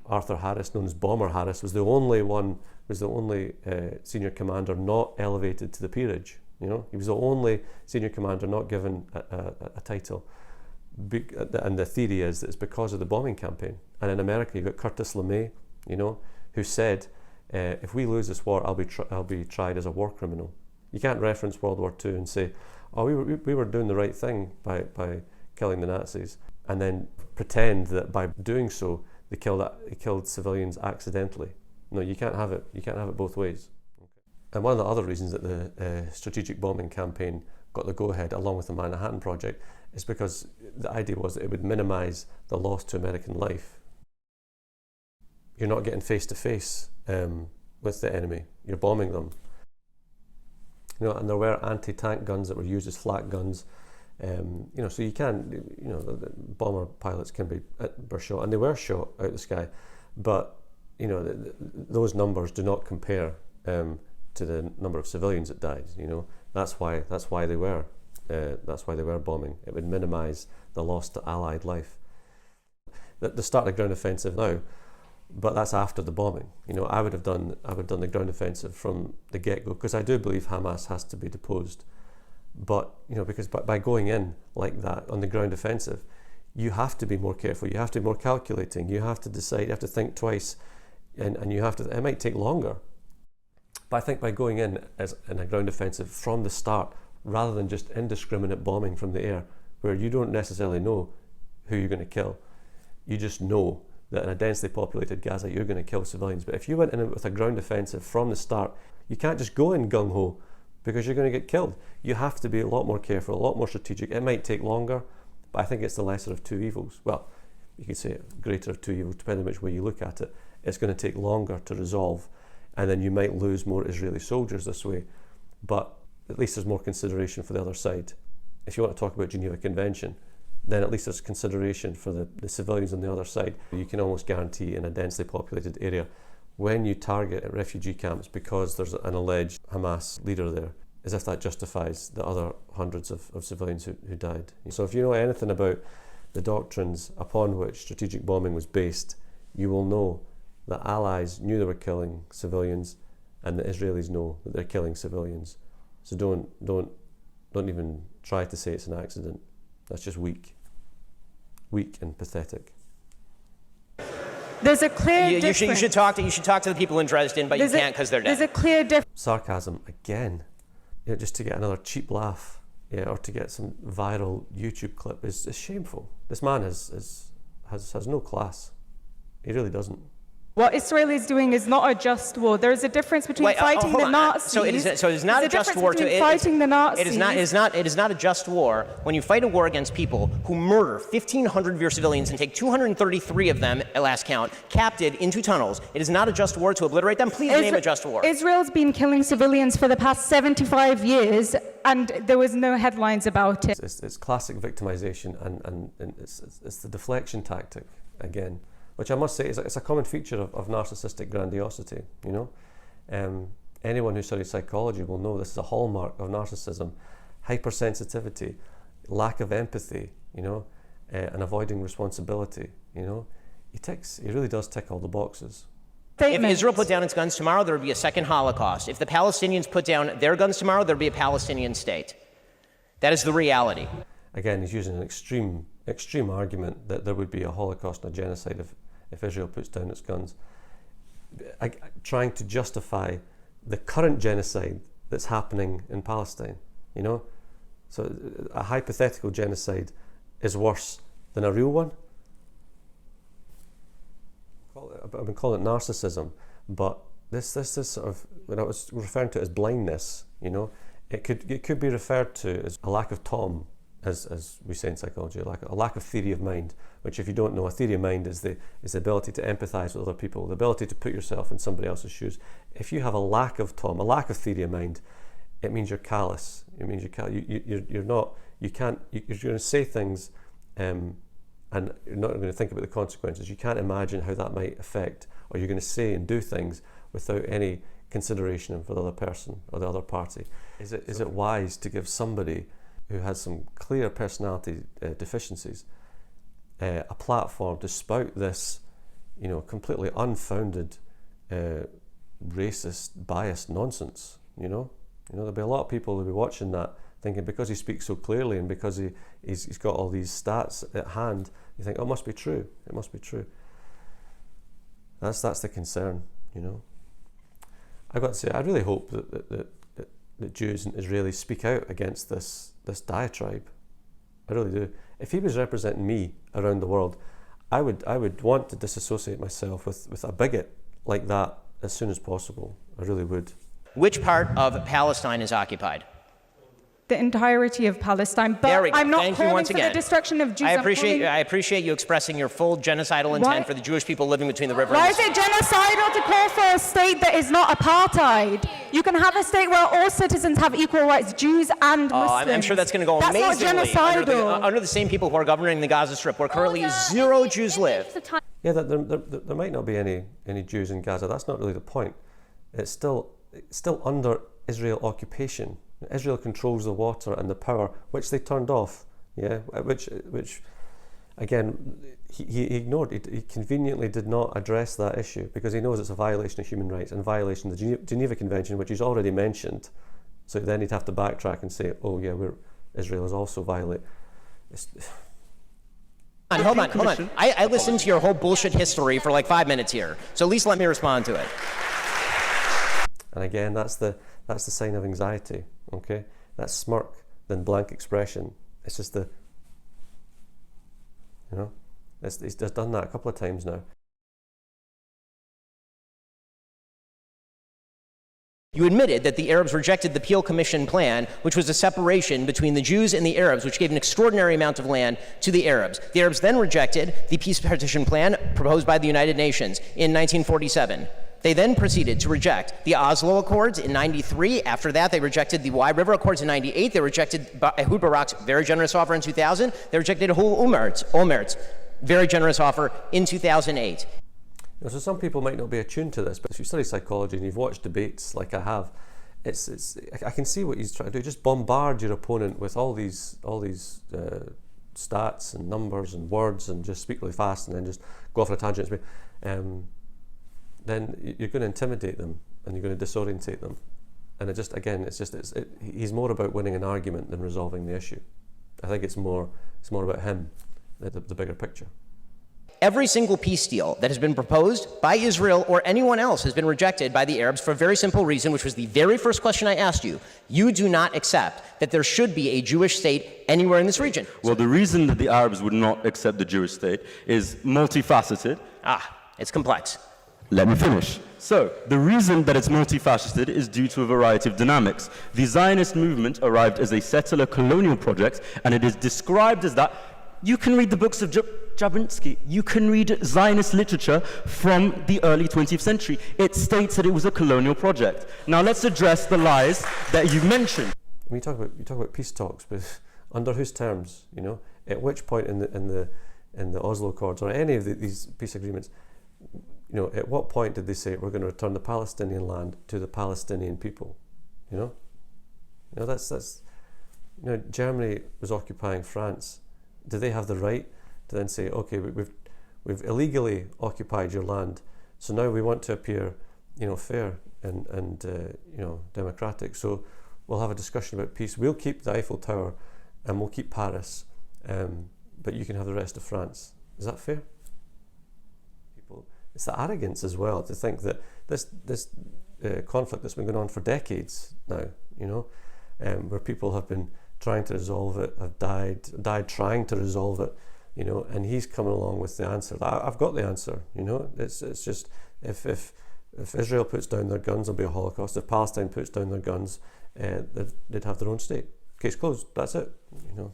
Arthur Harris, known as Bomber Harris, was the only senior commander not elevated to the peerage. You know, he was the only senior commander not given a title. And the theory is that it's because of the bombing campaign. And in America, you've got Curtis LeMay, you know, who said, if we lose this war, I'll be tried as a war criminal. You can't reference World War II and say, oh, we were doing the right thing by killing the Nazis, and then pretend that by doing so they killed civilians accidentally. No, you can't have it. You can't have it both ways. Okay. And one of the other reasons that the strategic bombing campaign got the go-ahead, along with the Manhattan Project, is because the idea was that it would minimise the loss to American life. You're not getting face-to-face with the enemy. You're bombing them. You know, and there were anti-tank guns that were used as flak guns. You know, so you can, you know, the bomber pilots were shot, and they were shot out the sky, but you know, those numbers do not compare to the number of civilians that died. You know, that's why they were bombing. It would minimise the loss to Allied life. The start of the ground offensive now, but that's after the bombing. You know, I would have done the ground offensive from the get-go, because I do believe Hamas has to be deposed. But you know, because by going in like that on the ground offensive, you have to be more careful. You have to be more calculating. You have to decide. You have to think twice, and you have to. It might take longer. But I think by going in a ground offensive from the start, rather than just indiscriminate bombing from the air, where you don't necessarily know who you're going to kill, you just know that in a densely populated Gaza you're going to kill civilians. But if you went in with a ground offensive from the start, you can't just go in gung-ho, because you're going to get killed. You have to be a lot more careful, a lot more strategic. It might take longer, but I think it's the lesser of two evils. Well, you could say greater of two evils, depending on which way you look at it. It's going to take longer to resolve, and then you might lose more Israeli soldiers this way, but at least there's more consideration for the other side. If you want to talk about Geneva Convention, then at least there's consideration for the civilians on the other side. You can almost guarantee in a densely populated area, when you target refugee camps because there's an alleged Hamas leader there, as if that justifies the other hundreds of civilians who died. So if you know anything about the doctrines upon which strategic bombing was based, you will know that Allies knew they were killing civilians, and the Israelis know that they're killing civilians. So don't even try to say it's an accident. That's just weak and pathetic. There's a clear difference. You should talk to the people in Dresden, but you can't because they're dead. There's a clear difference. Sarcasm again, you know, just to get another cheap laugh, yeah, or to get some viral YouTube clip is shameful. This man has no class. He really doesn't. What Israel is doing is not a just war. There is a difference between fighting the Nazis. So it is not a just war. Fighting the Nazis. It is not a just war when you fight a war against people who murder 1,500 of your civilians and take 233 of them, at last count, captive into tunnels. It is not a just war to obliterate them. Please name a just war. Israel's been killing civilians for the past 75 years, and there was no headlines about it. It's classic victimization, and it's the deflection tactic again, which I must say is a common feature of narcissistic grandiosity. You know, anyone who studies psychology will know this is a hallmark of narcissism, hypersensitivity, lack of empathy, you know, and avoiding responsibility, you know. He really does tick all the boxes. If Israel put down its guns tomorrow, there would be a second Holocaust. If the Palestinians put down their guns tomorrow, there would be a Palestinian state. That is the reality. Again, he's using an extreme argument that there would be a Holocaust and a genocide if Israel puts down its guns, trying to justify the current genocide that's happening in Palestine, you know? So a hypothetical genocide is worse than a real one. I've been calling it narcissism, but this sort of, when I was referring to it as blindness, you know, it could be referred to as a lack of Tom, as we say in psychology, a lack of theory of mind, which, if you don't know, a theory of mind is the ability to empathize with other people, the ability to put yourself in somebody else's shoes. If you have a lack of Tom, a lack of theory of mind, it means you're callous. It means you're not, you're going to say things and you're not going to think about the consequences. You can't imagine how that might affect, or you're going to say and do things without any consideration for the other person or the other party. Is it wise to give somebody who has some clear personality deficiencies a platform to spout this, you know, completely unfounded, racist, biased nonsense? You know, there'll be a lot of people who'll be watching that, thinking because he speaks so clearly and because he's got all these stats at hand, you think, oh, it must be true. It must be true. That's the concern, you know. I've got to say, I really hope that Jews and Israelis speak out against this diatribe. I really do. If he was representing me around the world, I would want to disassociate myself with a bigot like that as soon as possible. I really would. Which part of Palestine is occupied? The entirety of Palestine, but I'm not calling for the destruction of Jews. I appreciate you expressing your full genocidal intent for the Jewish people living between the river. Why is it genocidal to call for a state that is not apartheid? You can have a state where all citizens have equal rights, Jews and Muslims. I'm sure that's going to go amazingly under the same people who are governing the Gaza Strip, where currently zero Jews live. Yeah, there might not be any Jews in Gaza. That's not really the point. It's still under Israel occupation. Israel controls the water and the power, which they turned off. Yeah, which again, he ignored. He conveniently did not address that issue because he knows it's a violation of human rights and violation of the Geneva Convention, which he's already mentioned. So then he'd have to backtrack and say, "Oh yeah, Israel is also violate." Hold on. I listened to your whole bullshit history for like 5 minutes here, so at least let me respond to it. And again, that's the sign of anxiety. Okay, that smirk, then blank expression. It's just he's just done that a couple of times now. You admitted that the Arabs rejected the Peel Commission plan, which was a separation between the Jews and the Arabs, which gave an extraordinary amount of land to the Arabs. The Arabs then rejected the peace partition plan proposed by the United Nations in 1947. They then proceeded to reject the Oslo Accords in 93. After that, they rejected the Wye River Accords in 98. They rejected Ehud Barak's very generous offer in 2000. They rejected Olmert's very generous offer in 2008. So some people might not be attuned to this, but if you study psychology and you've watched debates like I have, I can see what he's trying to do. Just bombard your opponent with all these stats and numbers and words, and just speak really fast, and then just go off on a tangent. Then you're going to intimidate them and you're going to disorientate them. And he's more about winning an argument than resolving the issue. I think it's more about him, the bigger picture. Every single peace deal that has been proposed by Israel or anyone else has been rejected by the Arabs for a very simple reason, which was the very first question I asked you. You do not accept that there should be a Jewish state anywhere in this region. Well, the reason that the Arabs would not accept the Jewish state is multifaceted. It's complex. Let me finish. So, the reason that it's multifaceted is due to a variety of dynamics. The Zionist movement arrived as a settler colonial project, and it is described as that. You can read the books of Jablonski. You can read Zionist literature from the early 20th century. It states that it was a colonial project. Now, let's address the lies that you mentioned. When you talk about peace talks, but under whose terms? You know, at which point in the Oslo Accords or any of these peace agreements? You know, at what point did they say we're going to return the Palestinian land to the Palestinian people? You know, that's You know, Germany was occupying France. Do they have the right to then say, okay, we've illegally occupied your land, so now we want to appear, you know, fair and you know, democratic. So we'll have a discussion about peace. We'll keep the Eiffel Tower, and we'll keep Paris, but you can have the rest of France. Is that fair? People, it's the arrogance as well to think that this conflict that's been going on for decades now, you know, where people have been trying to resolve it, have died trying to resolve it, you know, and he's coming along with the answer. I've got the answer, you know. It's just if Israel puts down their guns, there'll be a Holocaust. If Palestine puts down their guns, they'd have their own state. Case closed. That's it. You know,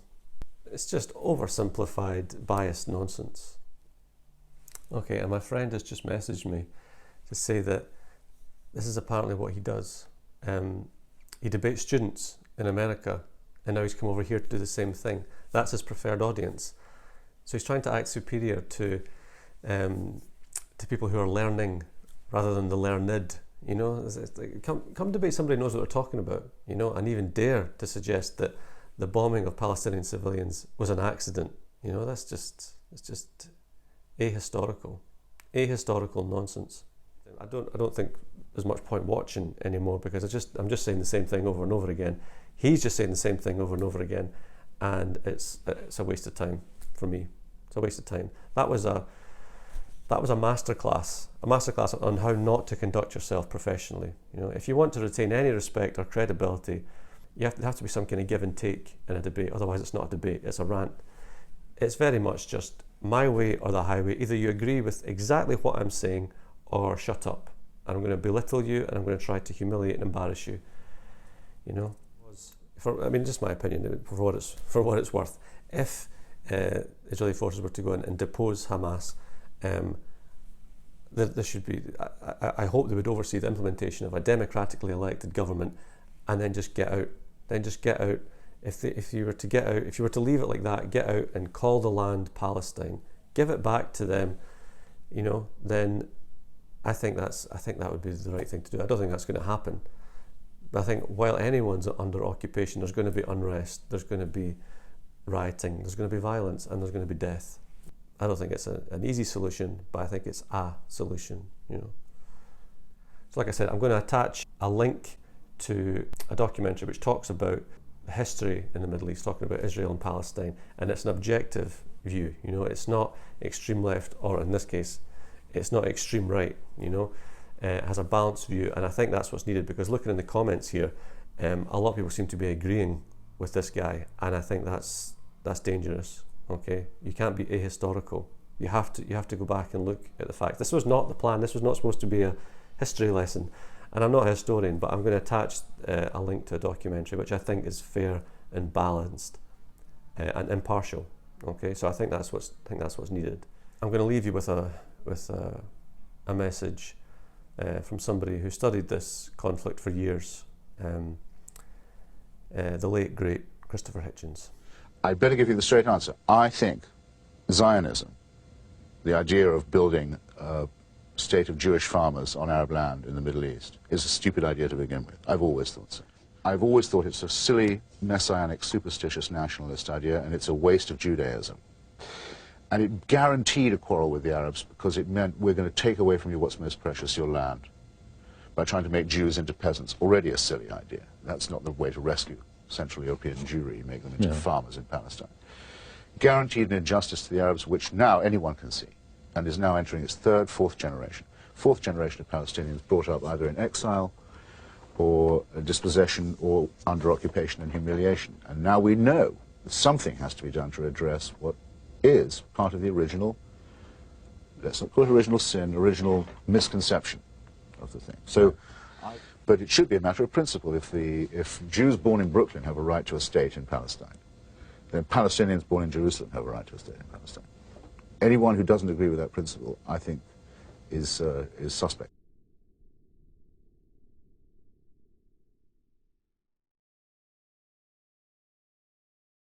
it's just oversimplified, biased nonsense. Okay, and my friend has just messaged me to say that this is apparently what he does. He debates students in America, and now he's come over here to do the same thing. That's his preferred audience. So he's trying to act superior to people who are learning rather than the learned. You know, it's like, come debate somebody who knows what they're talking about. You know, and even dare to suggest that the bombing of Palestinian civilians was an accident. You know, it's just ahistorical nonsense. I don't think there's much point watching anymore, because I'm just saying the same thing over and over again. He's just saying the same thing over and over again, and it's a waste of time for me. It's a waste of time. That was a masterclass on how not to conduct yourself professionally. You know, if you want to retain any respect or credibility, there have to be some kind of give and take in a debate. Otherwise, it's not a debate; it's a rant. It's very much just my way or the highway. Either you agree with exactly what I'm saying, or shut up. And I'm going to belittle you, and I'm going to try to humiliate and embarrass you. You know, just my opinion, for what it's worth. If Israeli forces were to go in and depose Hamas, there should be. I hope they would oversee the implementation of a democratically elected government, and then just get out. If you were to leave it like that, get out and call the land Palestine, give it back to them. You know, then I think that would be the right thing to do. I don't think that's going to happen. But I think while anyone's under occupation, there's going to be unrest, there's going to be rioting, there's going to be violence, and there's going to be death. I don't think it's an easy solution, but I think it's a solution, you know. So like I said, I'm going to attach a link to a documentary which talks about the history in the Middle East, talking about Israel and Palestine, and it's an objective view, you know. It's not extreme left, or in this case, it's not extreme right, you know. It has a balanced view, and I think that's what's needed, because looking in the comments here, a lot of people seem to be agreeing with this guy, and I think that's dangerous. Okay, you can't be ahistorical. You have to go back and look at the facts. This was not the plan. This was not supposed to be a history lesson, and I'm not a historian, but I'm going to attach a link to a documentary which I think is fair and balanced and impartial. Okay, so I think that's what's needed. I'm going to leave you with a message from somebody who studied this conflict for years, the late, great Christopher Hitchens. I'd better give you the straight answer. I think Zionism, the idea of building a state of Jewish farmers on Arab land in the Middle East, is a stupid idea to begin with. I've always thought so. I've always thought it's a silly, messianic, superstitious nationalist idea, and it's a waste of Judaism. And it guaranteed a quarrel with the Arabs, because it meant we're going to take away from you what's most precious, your land, by trying to make Jews into peasants. Already a silly idea. That's not the way to rescue Central European Jewry, make them into farmers in Palestine. Guaranteed an injustice to the Arabs, which now anyone can see, and is now entering its third, fourth generation. Fourth generation of Palestinians brought up either in exile, or dispossession, or under occupation and humiliation. And now we know that something has to be done to address what is part of the original, let's not call it original sin, original misconception of the thing. So, but it should be a matter of principle. If Jews born in Brooklyn have a right to a state in Palestine, then Palestinians born in Jerusalem have a right to a state in Palestine. Anyone who doesn't agree with that principle, I think, is suspect.